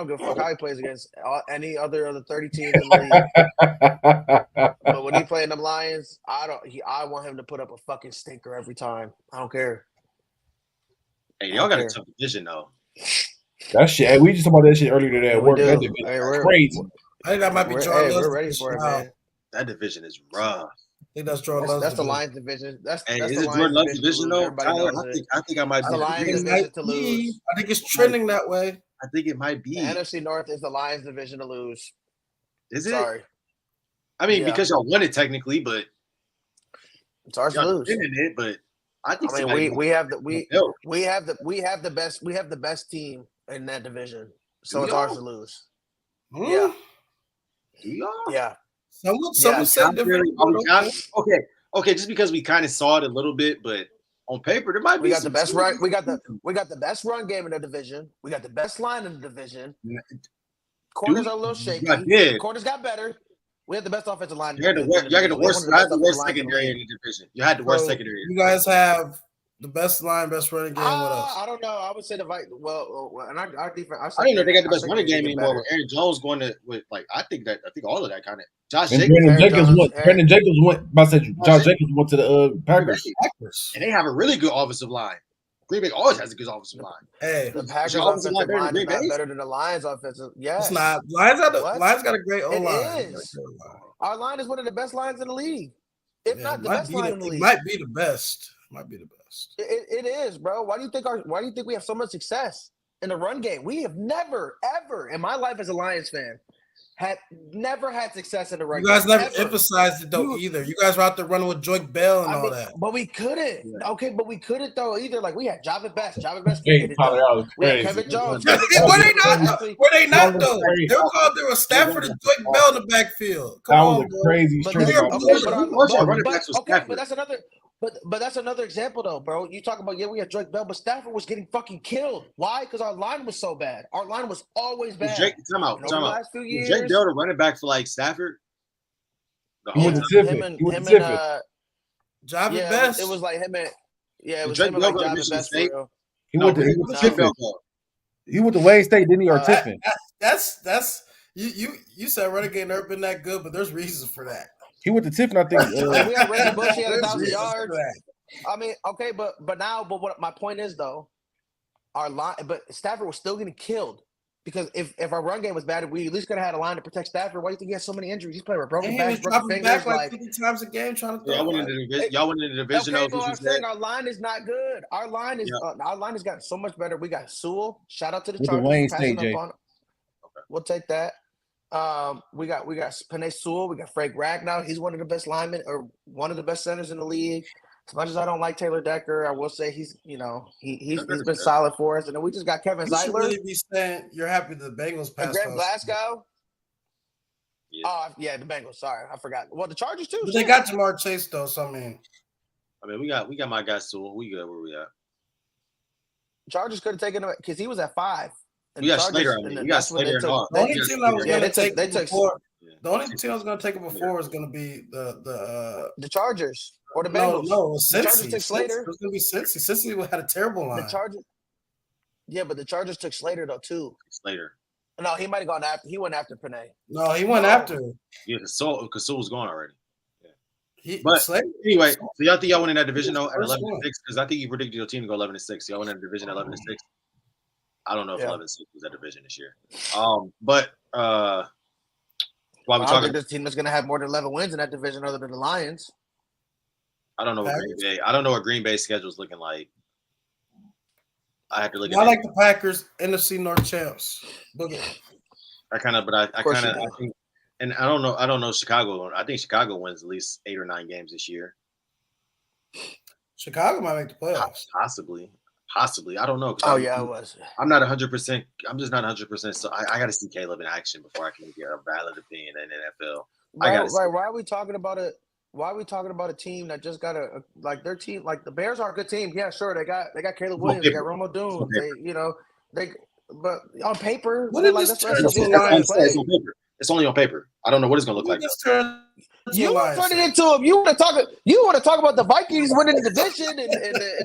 Speaker 2: give a fuck how he plays against any other of the 30 teams in the league. But when he playing them Lions, I want him to put up a fucking stinker every time. I don't care.
Speaker 3: Hey, y'all got a tough division though.
Speaker 1: That shit. Hey, we just talked about that shit earlier today at work. That division crazy.
Speaker 4: I think that might be
Speaker 2: we're ready for it, man.
Speaker 3: That division is rough.
Speaker 4: I think that's Jordan Love's
Speaker 2: That's the Lions division. That's
Speaker 3: is it Jordan Love's division though? Tyler, I think I might be.
Speaker 2: The Lions division to lose.
Speaker 4: I think it's trending that way.
Speaker 3: I think it might be.
Speaker 2: The NFC North is the Lions division to lose.
Speaker 3: Is it?
Speaker 2: Sorry.
Speaker 3: I mean, because y'all won it technically, but
Speaker 2: it's ours to lose.
Speaker 3: It, but I think
Speaker 2: we have the best team in that division, so it's ours to lose. Yeah. Yeah.
Speaker 4: Someone said different.
Speaker 3: Okay. Just because we kind of saw it a little bit, but on paper there might be.
Speaker 2: We got the best run. We got the best run game in the division. We got the best line in the division. Corners are a little shaky. Corners got better. We had the best offensive line.
Speaker 3: You had the worst secondary in the division. You had the worst secondary.
Speaker 4: You guys have the best line, best running game. What else?
Speaker 2: I don't know. I would say the Vikings. Well, and our defense.
Speaker 3: I didn't know they got the best running game anymore. With Aaron Jones going to I think all of that kind of. Josh Jacobs.
Speaker 1: Brandon Jacobs went. Josh Jacobs went to the Packers.
Speaker 3: And they have a really good offensive line. Green Bay always has a good offensive line.
Speaker 2: Hey, the Packers offensive line is not better than the Lions offensive. Yes,
Speaker 4: it's not. Lions got a great O line.
Speaker 2: It is. Our line is one of the best lines in the league. If not the best line in the league.
Speaker 4: It might be the best.
Speaker 2: It is, bro. Why do you think we have so much success in the run game? We have never, ever in my life as a Lions fan never had success in the run game.
Speaker 4: You guys never emphasized it though either. You guys were out there running with Joyke Bell and all that.
Speaker 2: But we couldn't. Yeah. Okay, but we couldn't though either. Like we had Javid Best.
Speaker 1: We
Speaker 2: had Kevin Jones.
Speaker 4: Were they not though? They were called there was Stafford and Joyke Bell in the backfield.
Speaker 1: Come on, crazy.
Speaker 2: But that's another. But that's another example, though, bro. You talk about, we had Drake Bell, but Stafford was getting fucking killed. Why? Because our line was so bad. Our line was always bad.
Speaker 3: Time out. Last few years, Drake Bell the running back for Stafford?
Speaker 1: Him and
Speaker 4: Javid Best.
Speaker 2: It was like him and it was
Speaker 3: Drake
Speaker 2: him and Javid Best.
Speaker 1: He went to Tiffin. He went to Wayne State, didn't he, or Tiffin?
Speaker 4: That's you said running game never been that good, but there's reasons for that.
Speaker 1: He went to Tiffin, I think.
Speaker 2: We had Reggie Bush. He had 1,000 yards. I mean, okay, but what my point is though, our line, but Stafford was still getting killed because if our run game was bad, we at least could have had a line to protect Stafford. Why do you think he has so many injuries? He's playing with broken backs, broken fingers,
Speaker 4: like 50 times a game trying to.
Speaker 3: Y'all went into the division.
Speaker 2: Okay, but I'm saying our line is not good. Our line has gotten so much better. We got Sewell. Shout out to the Chargers. We'll take that. We got Penei Sewell. We got Frank Ragnow. He's one of the best linemen or one of the best centers in the league. As much as I don't like Taylor Decker, I will say he's been solid for us. And then we just got Kevin Zeitler. You should
Speaker 4: really be saying you're happy the Bengals passed
Speaker 2: Greg Glasgow. Yeah. Oh, yeah, the Bengals. Sorry, I forgot. Well, the Chargers too.
Speaker 4: But they got Jamar Chase though, so I mean,
Speaker 3: we got my guys too. We good where we at.
Speaker 2: Chargers could have taken him because he was at 5.
Speaker 3: We got Slater. We got Slater and all.
Speaker 4: The only team I was going to take before. The only team I was going to take him before is going to be
Speaker 2: the Chargers or the Bengals.
Speaker 4: No,
Speaker 2: the Chargers took Slater.
Speaker 4: It was going to be Cincy. Cincy had a terrible line.
Speaker 2: The Chargers. Yeah, but the Chargers took Slater though too.
Speaker 3: Slater.
Speaker 2: No, he might have gone after. He went after Panay.
Speaker 4: No, he went after.
Speaker 3: Yeah, because Sewell was gone already.
Speaker 4: But
Speaker 3: anyway, so y'all think y'all win in that division though at 11-6? Because I think you predicted your team to go 11-6. Y'all win in that division at 11-6. I don't know if 11-6 was that division this year. But while we talking,
Speaker 2: this team is going to have more than 11 wins in that division, other than the Lions.
Speaker 3: I don't know what Green Bay. I don't know what Green Bay's schedule is looking like. I have to look at.
Speaker 4: I like the Packers, NFC North champs.
Speaker 3: I think. And I don't know Chicago. I think Chicago wins at least 8 or 9 games this year.
Speaker 4: Chicago might make the playoffs.
Speaker 3: Possibly. I don't know.
Speaker 2: Oh, yeah, it was.
Speaker 3: I'm not 100%. I'm just not 100%. So I got to see Caleb in action before I can get a valid opinion in the NFL.
Speaker 2: Right. Why are we talking about it? Why are we talking about a team that just got their team? Like the Bears are a good team. Yeah, sure. They got Caleb Williams. They got Romo Doon. But on paper,
Speaker 3: it's only on paper. I don't know what it's gonna look like.
Speaker 2: You turn it into him. You want to talk about the Vikings winning the division and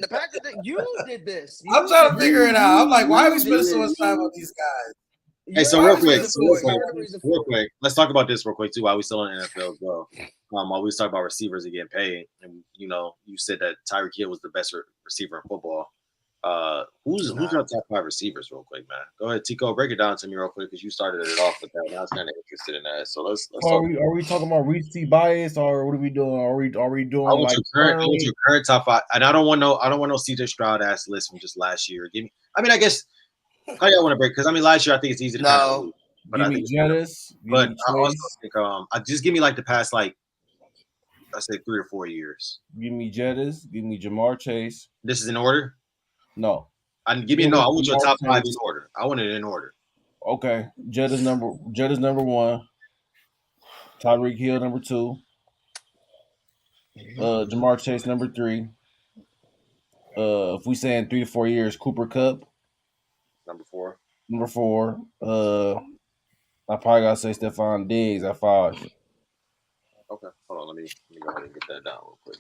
Speaker 2: the Packers. You did this.
Speaker 4: I'm trying to figure it out. I'm like, why are we spending so much time on these guys?
Speaker 3: Hey, so real quick, let's talk about this real quick too. While we still in the NFL as well, while we talk about receivers and getting paid, and you said that Tyreek Hill was the best receiver in football. Who's your top 5 receivers, real quick, man? Go ahead, Tico, break it down to me real quick because you started it off with that. And I was kind of interested in that. So let's.
Speaker 1: Are we talking about recency bias or what are we doing? Are we doing
Speaker 3: I want your current top 5, and I don't want no CJ Stroud ass list from just last year. I guess. How y'all want to break? Because last year I think it's easy to
Speaker 2: no.
Speaker 3: But
Speaker 1: give me Jettis.
Speaker 3: But I also think just give me like the past I say 3 or 4 years.
Speaker 1: Give me Jettis. Give me Jamar Chase.
Speaker 3: This is in order.
Speaker 1: No.
Speaker 3: I want your top 5 in order. I want it in order.
Speaker 1: Okay. Jettis number 1. Tyreek Hill number 2. Jamar Chase number 3. If we say in 3 to 4 years, Cooper Kupp. Number 4. I probably gotta say Stephon Diggs at 5.
Speaker 3: Okay. Hold on, let me go ahead and get that down real quick.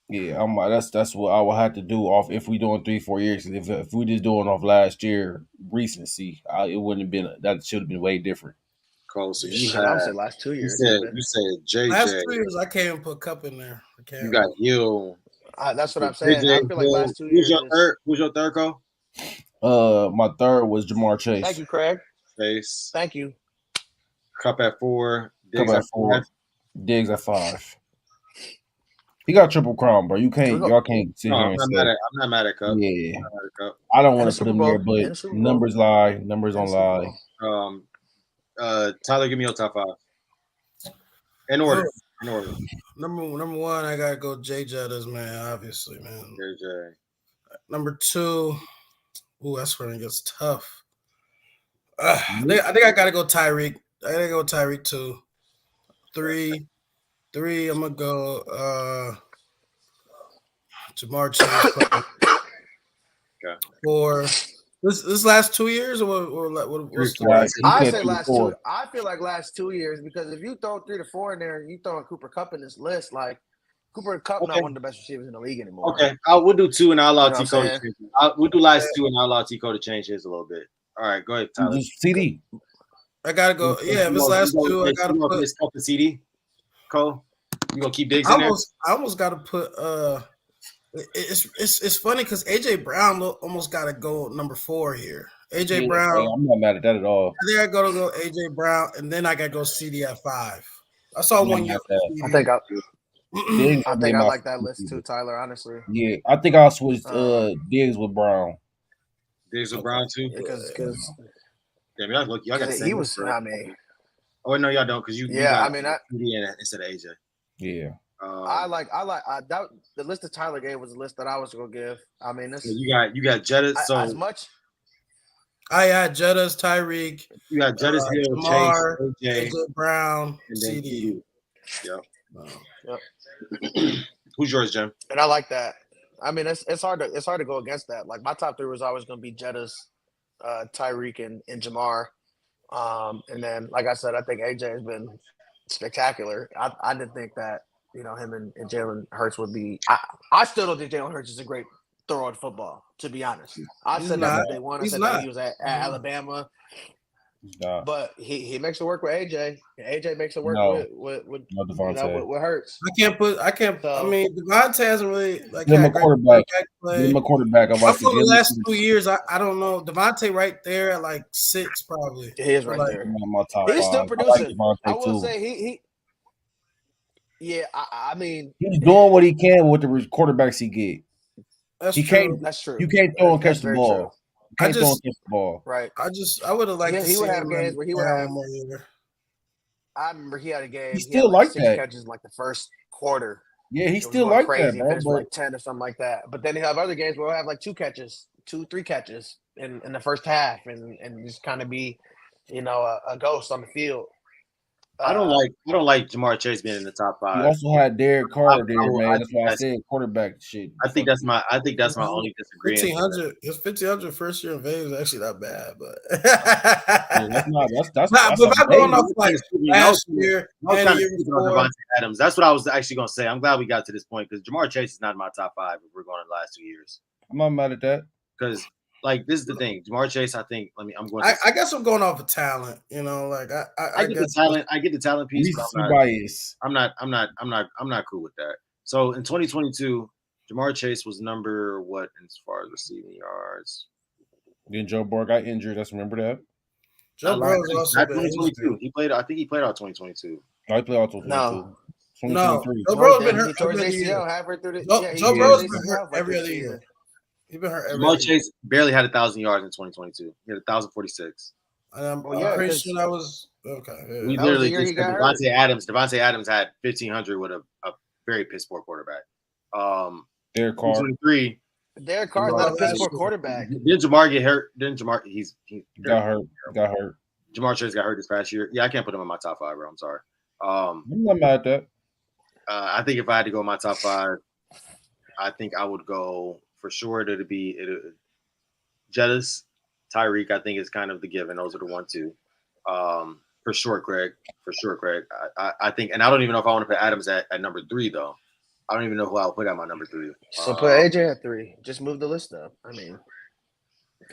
Speaker 1: Yeah, that's what I would have to do off if we doing 3-4 years. If we just doing off last year recency, it wouldn't have been. That should have been way different.
Speaker 3: Cole, so
Speaker 2: I said last 2 years.
Speaker 3: You said JJ.
Speaker 4: Last 2 years, I can't even put Cup in there.
Speaker 3: You got Hill.
Speaker 2: That's what I'm saying.
Speaker 3: JJ,
Speaker 2: I feel like last 2 years.
Speaker 3: Who's your third, Cole?
Speaker 1: My third was Jamar Chase.
Speaker 2: Thank you, Craig.
Speaker 3: Chase.
Speaker 2: Thank you.
Speaker 3: Cup at 4.
Speaker 1: Diggs at 4. Diggs at 5. He got triple crown, bro. Y'all can't sit here and say.
Speaker 3: I'm not mad at Cup.
Speaker 1: Yeah. I don't want to put him there, but numbers lie. Numbers don't lie.
Speaker 3: Tyler, give me your top 5. In order.
Speaker 4: Number 1, I gotta go Jay Jettis, man. Obviously, man.
Speaker 3: JJ.
Speaker 4: Number 2. Ooh, that's where it gets tough. I think I gotta go Tyreek. I gotta go Tyreek 2. 3, I'm gonna go Jamar Chase.
Speaker 3: Okay.
Speaker 4: 4. This last 2 years or what's the
Speaker 2: right? I say last 2. I feel like last 2 years because if you throw 3 to 4 in there and you throw Cooper Kupp in this list, like Cooper Kupp not one of the best receivers in the league anymore.
Speaker 3: Okay, we'll do 2 and I'll allow Tico to change it. We'll do last 2 and I'll allow Tico to change his a little bit. All right, go ahead, Tyler.
Speaker 1: CD.
Speaker 4: I gotta go. Yeah, if it's last 2, I gotta put
Speaker 3: this Cup to CD. Cole, you gonna keep Diggs in there?
Speaker 4: I almost gotta put. It's funny because AJ Brown almost gotta go number 4 here. AJ Brown.
Speaker 1: I'm not mad at that at all.
Speaker 4: I think I gotta go AJ Brown, and then I gotta go CD at 5. I saw 1 year.
Speaker 2: I think I like that list too, Tyler. Honestly.
Speaker 1: Yeah, I think I'll switch Diggs with Brown.
Speaker 3: Diggs with Brown too.
Speaker 2: Because
Speaker 3: damn, y'all got the same.
Speaker 2: He was. I mean.
Speaker 3: Oh no, y'all don't because you.
Speaker 2: Yeah, I mean,
Speaker 3: instead of AJ.
Speaker 1: Yeah.
Speaker 2: That the list that Tyler gave was the list that I was gonna give. I mean, this
Speaker 3: you got Jettis. So
Speaker 2: as much.
Speaker 4: I got Jettis, Tyreek.
Speaker 3: You got Jettis Hill,
Speaker 4: Jamar,
Speaker 3: Chase,
Speaker 4: AJ Brown,
Speaker 3: and
Speaker 4: CD.
Speaker 3: Yep.
Speaker 2: Yep.
Speaker 3: Who's yours, Jim?
Speaker 2: And I like that. I mean, it's hard to go against that. Like my top three was always going to be Jettis, Tyreek, and Jamar. And then, like I said, I think AJ has been spectacular. I didn't think that him and Jalen Hurts would be. I still don't think Jalen Hurts is a great thrower in football. To be honest, I said that day one. I said that he was at Alabama. But he makes it work with AJ. AJ makes it work with Hurts.
Speaker 4: I can't. So, I mean, Devontae hasn't really
Speaker 1: had a quarterback. Give him a quarterback.
Speaker 4: For the last 2 years, I don't know. Devontae right there at like 6 probably.
Speaker 2: He is right there.
Speaker 1: My top
Speaker 2: He's
Speaker 1: 5.
Speaker 2: still producing.
Speaker 1: I
Speaker 2: will say he. Yeah, I mean,
Speaker 1: he's doing what he can with the quarterbacks he get.
Speaker 4: That's true.
Speaker 2: That's true.
Speaker 1: You can't throw and catch the ball.
Speaker 2: True.
Speaker 1: I
Speaker 4: would have liked to
Speaker 2: he would have games where he would have
Speaker 4: more year.
Speaker 2: I remember he had a game.
Speaker 1: He still like
Speaker 2: 6
Speaker 1: that.
Speaker 2: catches in like the first quarter.
Speaker 1: Yeah, he still like
Speaker 2: crazy.
Speaker 1: that, bro.
Speaker 2: Like 10 or something like that. But then he'll have other games where he'll have like 2, 3 catches in the first half, and just kind of be, a ghost on the field.
Speaker 3: I don't like Jamar Chase being in the top 5.
Speaker 1: You also had Derek Carr there, man. That's why I said quarterback shit.
Speaker 3: I think that's my only disagreement.
Speaker 4: 1,500. His 1,500 first year in Vegas is actually not bad, but
Speaker 1: that's
Speaker 4: but I'm going off like last year and the year before.
Speaker 3: Devontae Adams. That's what I was actually going to say. I'm glad we got to this point because Jamar Chase is not in my top 5 if we're going in the last 2 years.
Speaker 1: I'm not mad at that
Speaker 3: because. Like this is the thing, Jamar Chase. I think.
Speaker 4: I guess I'm going off of talent. Like
Speaker 3: I get the talent. I get the talent piece. I'm not cool with that. So in 2022, Jamar Chase was number what as far as receiving yards.
Speaker 1: Then Joe Burrow got injured. Let's remember that.
Speaker 4: Joe Burrow was also
Speaker 3: 2022. He played. I think he played out 2022.
Speaker 1: No, he played out 2022.
Speaker 4: No, Joe Burrow's been hurt
Speaker 2: every other year.
Speaker 4: Joe Burrow's been hurt every other year. He's been hurt every
Speaker 3: Jamar Chase barely had 1,000 yards in 2022. He had 1,046.
Speaker 4: I'm pretty sure that was okay. Yeah.
Speaker 3: We literally just Devontae Adams. Devontae Adams had 1,500 with a very piss poor quarterback.
Speaker 1: Derek Carr.
Speaker 3: 23.
Speaker 2: Derek Carr's not a piss poor quarterback.
Speaker 3: Didn't Jamar get hurt? Didn't Jamar? He
Speaker 1: got hurt.
Speaker 3: Jamar Chase got hurt this past year. Yeah, I can't put him in my top 5, bro. I'm sorry.
Speaker 1: I'm not mad at that.
Speaker 3: I think if I had to go in my top 5, I think I would go. For sure, it'd be Jettis, Tyreek. I think is kind of the given. Those are the 1, 2. For sure, Craig. I think, and I don't even know if I want to put Adams at number 3 though. I don't even know who I'll put at my number 3.
Speaker 2: So put AJ at 3. Just move the list up. I mean,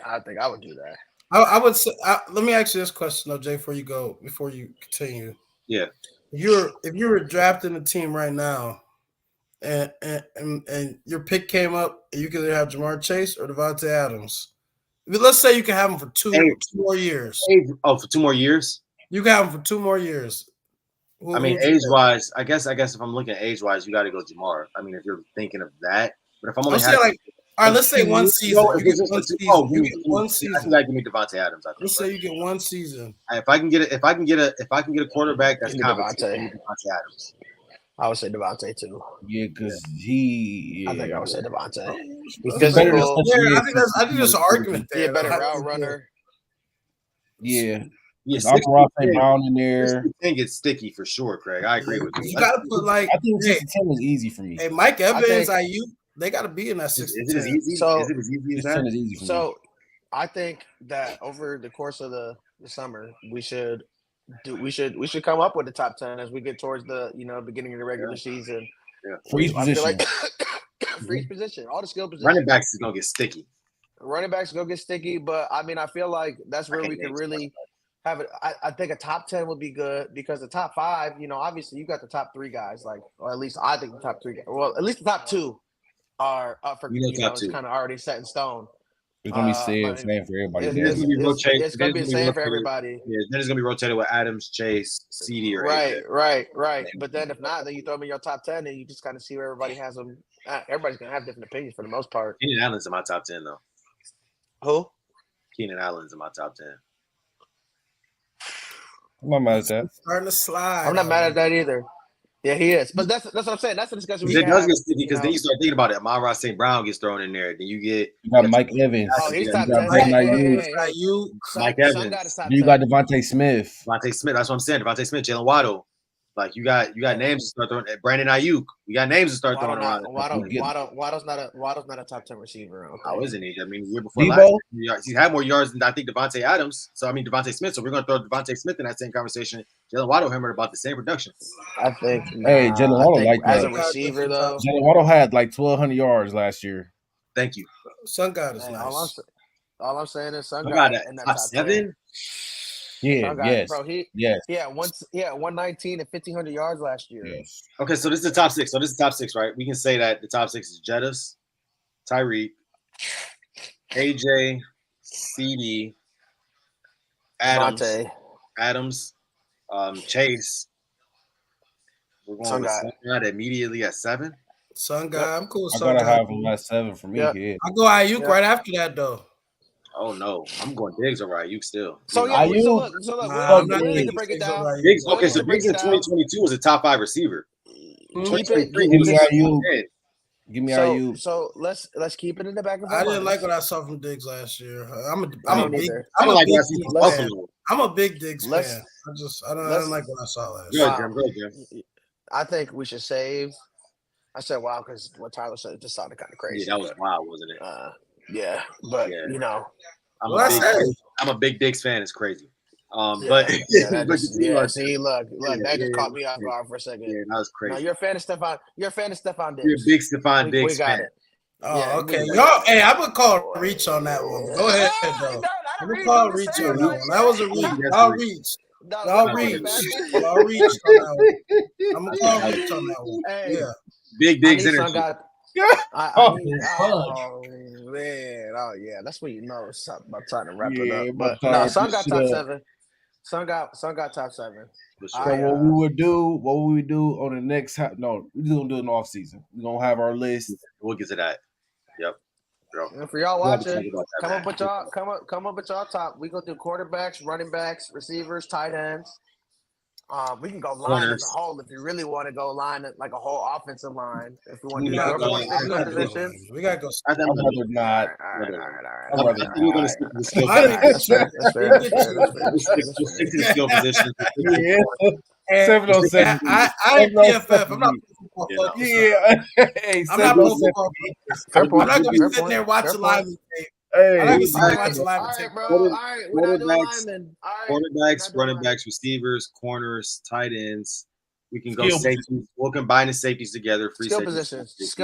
Speaker 2: I think I would do that.
Speaker 4: I would say. Let me ask you this question, though, Jay, before you continue.
Speaker 3: Yeah.
Speaker 4: If you were drafting a team right now. And your pick came up, and you could either have Jamar Chase or Devontae Adams. Let's say you can have him for 2 more years.
Speaker 3: For 2 more years?
Speaker 4: You can have him for 2 more years.
Speaker 3: I mean, age-wise, I guess if I'm looking at age-wise, you got to go Jamar. I mean, if you're thinking of that. But if I'm only
Speaker 4: all right, let's say 1 season. You get 1 season. You get 1 season.
Speaker 3: I think I give me Devontae Adams.
Speaker 4: Let's say you get 1 season.
Speaker 3: If I can get a quarterback that's competent, Devontae Adams.
Speaker 2: I would say Devontae too.
Speaker 1: Yeah, because he. Yeah,
Speaker 2: I think I would say Devontae.
Speaker 4: He's physical. I think there's an argument there.
Speaker 2: He a better route runner.
Speaker 1: Yeah.
Speaker 3: Yeah,
Speaker 1: Brown in there.
Speaker 3: I think it's sticky for sure, Craig. I agree with you.
Speaker 4: You got to put
Speaker 1: I think 6 to 10 is easy for me.
Speaker 4: Hey, Mike Evans, IU, they got to be in that 6 to 10.
Speaker 3: Is it as easy? Is it as easy as that?
Speaker 1: Is easy for
Speaker 2: me. I think that over the course of the summer, we should come up with the top 10 as we get towards the beginning of the regular season.
Speaker 3: Yeah.
Speaker 1: Freeze position.
Speaker 2: Freeze position. All the skill positions.
Speaker 3: Running backs is gonna get sticky.
Speaker 2: But I mean, I feel like that's where we can really have it. I think a top 10 would be good because the top 5, obviously you got the top 3 guys, or at least I think the top 3 guys. Well, at least the top 2 are up for it's kind of already set in stone.
Speaker 1: It's gonna be same for everybody.
Speaker 2: It's gonna be the same for everybody.
Speaker 3: Yeah, then it's gonna be rotated with Adams, Chase, CD, or
Speaker 2: right. But then if not, then you throw them in your top 10, and you just kind of see where everybody has them. Everybody's gonna have different opinions for the most part.
Speaker 3: Keenan Allen's in my top 10 though.
Speaker 2: Who?
Speaker 3: Keenan Allen's in my top 10.
Speaker 1: I'm not mad at that.
Speaker 4: Starting to slide.
Speaker 2: I'm not mad at that either. Yeah, he is. But that's what I'm saying. That's the discussion we
Speaker 3: It does
Speaker 2: have.
Speaker 3: get sticky because then you start thinking about it. Amon-Ra St. Brown gets thrown in there. Then you
Speaker 1: got Mike Evans.
Speaker 2: Oh, he's
Speaker 1: you
Speaker 2: top
Speaker 1: got
Speaker 2: 10.
Speaker 3: Mike Evans.
Speaker 2: Got his top
Speaker 1: you
Speaker 2: 10.
Speaker 1: got Devontae Smith.
Speaker 3: That's what I'm saying. Devontae Smith, Jalen Waddle. Like you got names to start throwing. Brandon Ayuk. We got names to start throwing around.
Speaker 2: Waddle's not a top 10 receiver. Okay.
Speaker 3: How isn't he? I mean, year before last year, he's had more yards than I think Devontae Adams. So I mean Devontae Smith. So we're gonna throw Devontae Smith in that same conversation. Jalen Waddle hammered about the same production.
Speaker 2: I think.
Speaker 1: Hey, Jalen Waddle like
Speaker 2: as
Speaker 1: that.
Speaker 2: a receiver though.
Speaker 1: Jalen Waddle had like 1,200 yards last year.
Speaker 3: Thank you.
Speaker 4: Sun God is nice.
Speaker 2: All I'm saying is Sun God in that top 7.
Speaker 1: Yeah, yes.
Speaker 2: Bro, he had 119 and 1,500 yards last year.
Speaker 1: Yes.
Speaker 3: Okay, so this is the top 6. So this is the top 6, right? We can say that the top 6 is Jettis, Tyreek, AJ, CD, Adams, Chase. We're going with Sun God immediately at 7.
Speaker 4: Sun God, I'm cool.
Speaker 1: I gotta have him at 7 for me. Yeah.
Speaker 4: I go Ayuk right after that though.
Speaker 3: Oh no, I'm going Diggs over Ayuk still.
Speaker 2: So yeah, so look, I'm not going to break it down.
Speaker 3: Diggs, okay, so Diggs in 2022 was a top 5 receiver.
Speaker 1: Give me Ayuk. Give me Ayuk.
Speaker 2: So let's keep it in the back of our
Speaker 4: I didn't
Speaker 2: minds.
Speaker 4: like what I saw from Diggs last year. I'm a big Diggs fan. I don't like what I saw last year.
Speaker 2: I think we should save. I said wow because what Tyler said just sounded kind of crazy.
Speaker 3: Yeah, that was wild, wasn't it?
Speaker 2: Yeah, but you know,
Speaker 3: I'm a big Diggs fan. It's crazy. But
Speaker 2: see, look, that just caught me off guard for a second.
Speaker 3: Yeah, that was crazy.
Speaker 2: No, you're a fan of Stephon. You're a fan of Stephon Diggs.
Speaker 3: You're a big Stephon Diggs fan.
Speaker 2: It.
Speaker 4: Oh, okay. Hey, I'm gonna call a reach on that one. Go ahead, though. I'm gonna call a reach on that one. That was a reach. I'll reach. I'll reach on that one. I'm gonna call a reach on that one.
Speaker 2: Hey,
Speaker 4: yeah.
Speaker 3: Big Diggs energy.
Speaker 2: Oh man! Oh yeah, that's what you know. Something about trying to wrap it up. But no, Sun got top 7. Sun got top 7.
Speaker 1: So what we would do on the next we're just gonna do an off season. We're gonna have our list.
Speaker 3: We'll get to that. Yep.
Speaker 2: And for y'all watching, come up with y'all top. We gonna do quarterbacks, running backs, receivers, tight ends. We can go line as a whole if you really want to go line it like a whole offensive line. If we want to do that position,
Speaker 4: we gotta go.
Speaker 1: I'd rather not.
Speaker 2: All right.
Speaker 3: We're going to stick to the skill position.
Speaker 4: Yeah. 707. I PFF. I'm not.
Speaker 1: Yeah. Hey,
Speaker 4: I'm not gonna be sitting there watching live tape.
Speaker 1: Hey,
Speaker 3: quarterbacks, running backs, receivers, corners, tight ends. We can go safeties. We'll combine the safeties together.
Speaker 2: Skill positions.
Speaker 3: Yeah,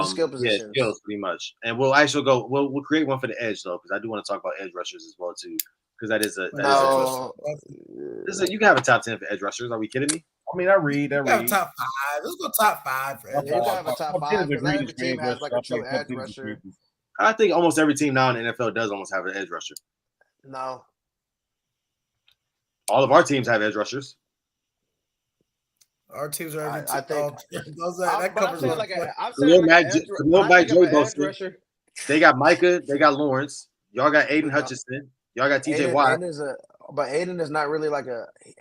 Speaker 3: skills pretty much. And we'll actually go. We'll create one for the edge though, because I do want to talk about edge rushers as well too. Because that is a. You can have a top 10 for edge rushers. Are we kidding me?
Speaker 1: I mean, I read.
Speaker 4: Top 5. Let's go top 5.
Speaker 2: You can have a top 5 because every team has like a true edge rusher.
Speaker 3: I think almost every team now in the NFL does almost have an edge rusher.
Speaker 2: No.
Speaker 3: All of our teams have edge rushers.
Speaker 4: Our teams are every team.
Speaker 2: I think
Speaker 4: that covers
Speaker 3: it. They got Micah. They got Lawrence. Y'all got Aiden Hutchinson. Y'all got TJ Watt.
Speaker 2: But Aiden is not really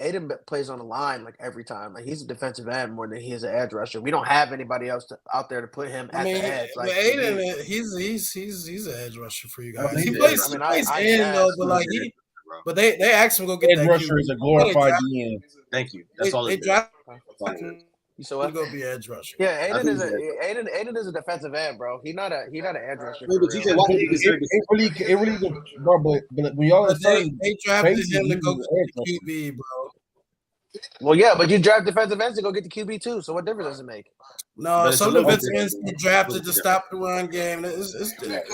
Speaker 2: Aiden plays on the line like every time. Like he's a defensive end more than he is an edge rusher. We don't have anybody else out there to put him at the edge.
Speaker 4: Like Aiden, he's an edge rusher for you guys. He plays in though, but like but they asked him to go get
Speaker 1: edge rusher is a glorified DM.
Speaker 3: Thank you. That's all.
Speaker 2: So what?
Speaker 4: Go be edge rusher.
Speaker 2: Yeah, Aiden is a defensive end, bro. He's not an edge rusher.
Speaker 1: It really, bro. But when y'all
Speaker 4: they drafted him to go get the QB, bro.
Speaker 2: Well, yeah, but you draft defensive ends to go get the QB too. So what difference does it make?
Speaker 4: No, some defensive ends get drafted to stop the run game. It's different.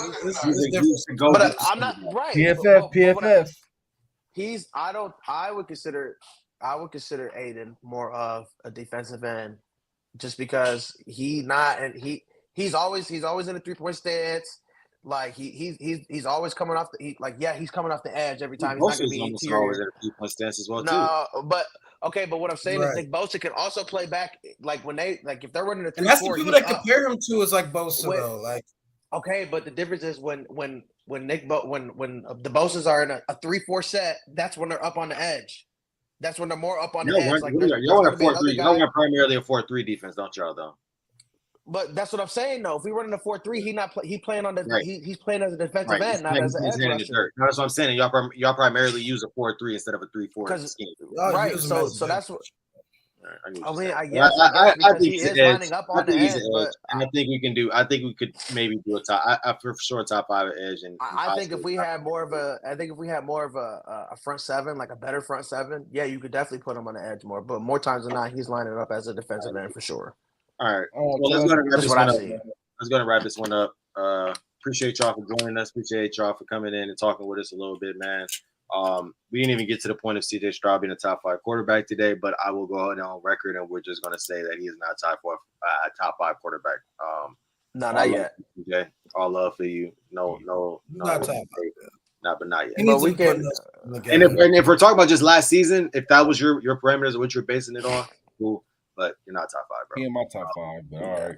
Speaker 2: But I'm not right.
Speaker 1: PFF.
Speaker 2: I would consider Aiden more of a defensive end, just because he's always in a 3-point stance. Like he's always coming off he's coming off the edge every time. He's not gonna be interior.
Speaker 3: Always in a 3-point stance as well too.
Speaker 2: No, but what I'm saying is Nick Bosa can also play back when they if they're running a 3-4.
Speaker 4: And that's the people that compare him to is like Bosa though. Like
Speaker 2: but the difference is when the Bosas are in a 3-4 set, that's when they're up on the edge. That's when they're more up on the edge. Like
Speaker 3: y'all want a 4-3. Y'all want primarily a 4-3 defense, don't y'all? Though.
Speaker 2: But that's what I'm saying. Though, if we run in a 4-3, he playing on the he's playing as a defensive end, not as an edge rusher.
Speaker 3: No, that's what I'm saying. Y'all primarily use a 4-3 instead of a 3-4 scheme.
Speaker 2: Right. So that's what. I mean, I
Speaker 3: think
Speaker 2: he is lining up on the edge, but
Speaker 3: I think we can do. I think we could maybe do a top. For sure, top 5 edge. And
Speaker 2: I think if we had more of a front seven, like a better front seven, yeah, you could definitely put him on the edge more. But more times than not, he's lining up as a defensive end for sure.
Speaker 3: All right. Well, let's go and wrap this one up. Let's go and wrap this one up. Appreciate y'all for joining us. Appreciate y'all for coming in and talking with us a little bit, man. We didn't even get to the point of CJ Stroud being a top 5 quarterback today, but I will go ahead on record and we're just going to say that he is not a top 5 quarterback.
Speaker 2: No, not yet.
Speaker 3: CJ, all love for you. No,
Speaker 4: not top 5.
Speaker 3: Not, but not yet.
Speaker 2: But we can.
Speaker 3: And if we're talking about just last season, if that was your parameters of what you're basing it on, cool. But you're not top 5, bro.
Speaker 1: He in my top 5, but all right.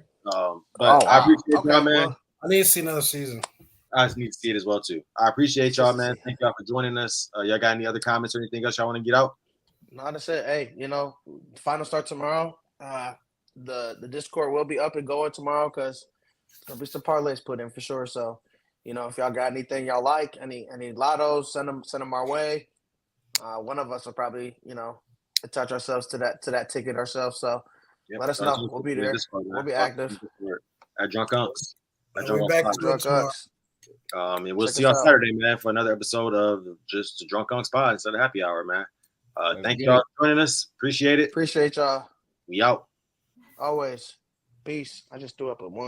Speaker 3: But I appreciate y'all, man.
Speaker 4: Well, I need to see another season.
Speaker 3: I just need to see it as well too. I appreciate y'all, man. Thank y'all for joining us. Y'all got any other comments or anything else y'all want to get out?
Speaker 2: No, that's it. Hey, final start tomorrow. The Discord will be up and going tomorrow because there'll be some parlays put in for sure. So, if y'all got anything y'all like, any lottos, send them our way. One of us will probably, attach ourselves to that ticket ourselves. So let us know. We'll be there. We'll be active.
Speaker 3: At Drunk Unks.
Speaker 4: We'll be back to Drunk Unks.
Speaker 3: And we'll see you on Saturday, man, for another episode of just the Drunk Unks Pod instead of Happy Hour, man. Thank y'all for joining us. Appreciate it.
Speaker 2: Appreciate y'all.
Speaker 3: We out.
Speaker 2: Always. Peace. I just threw up a 1.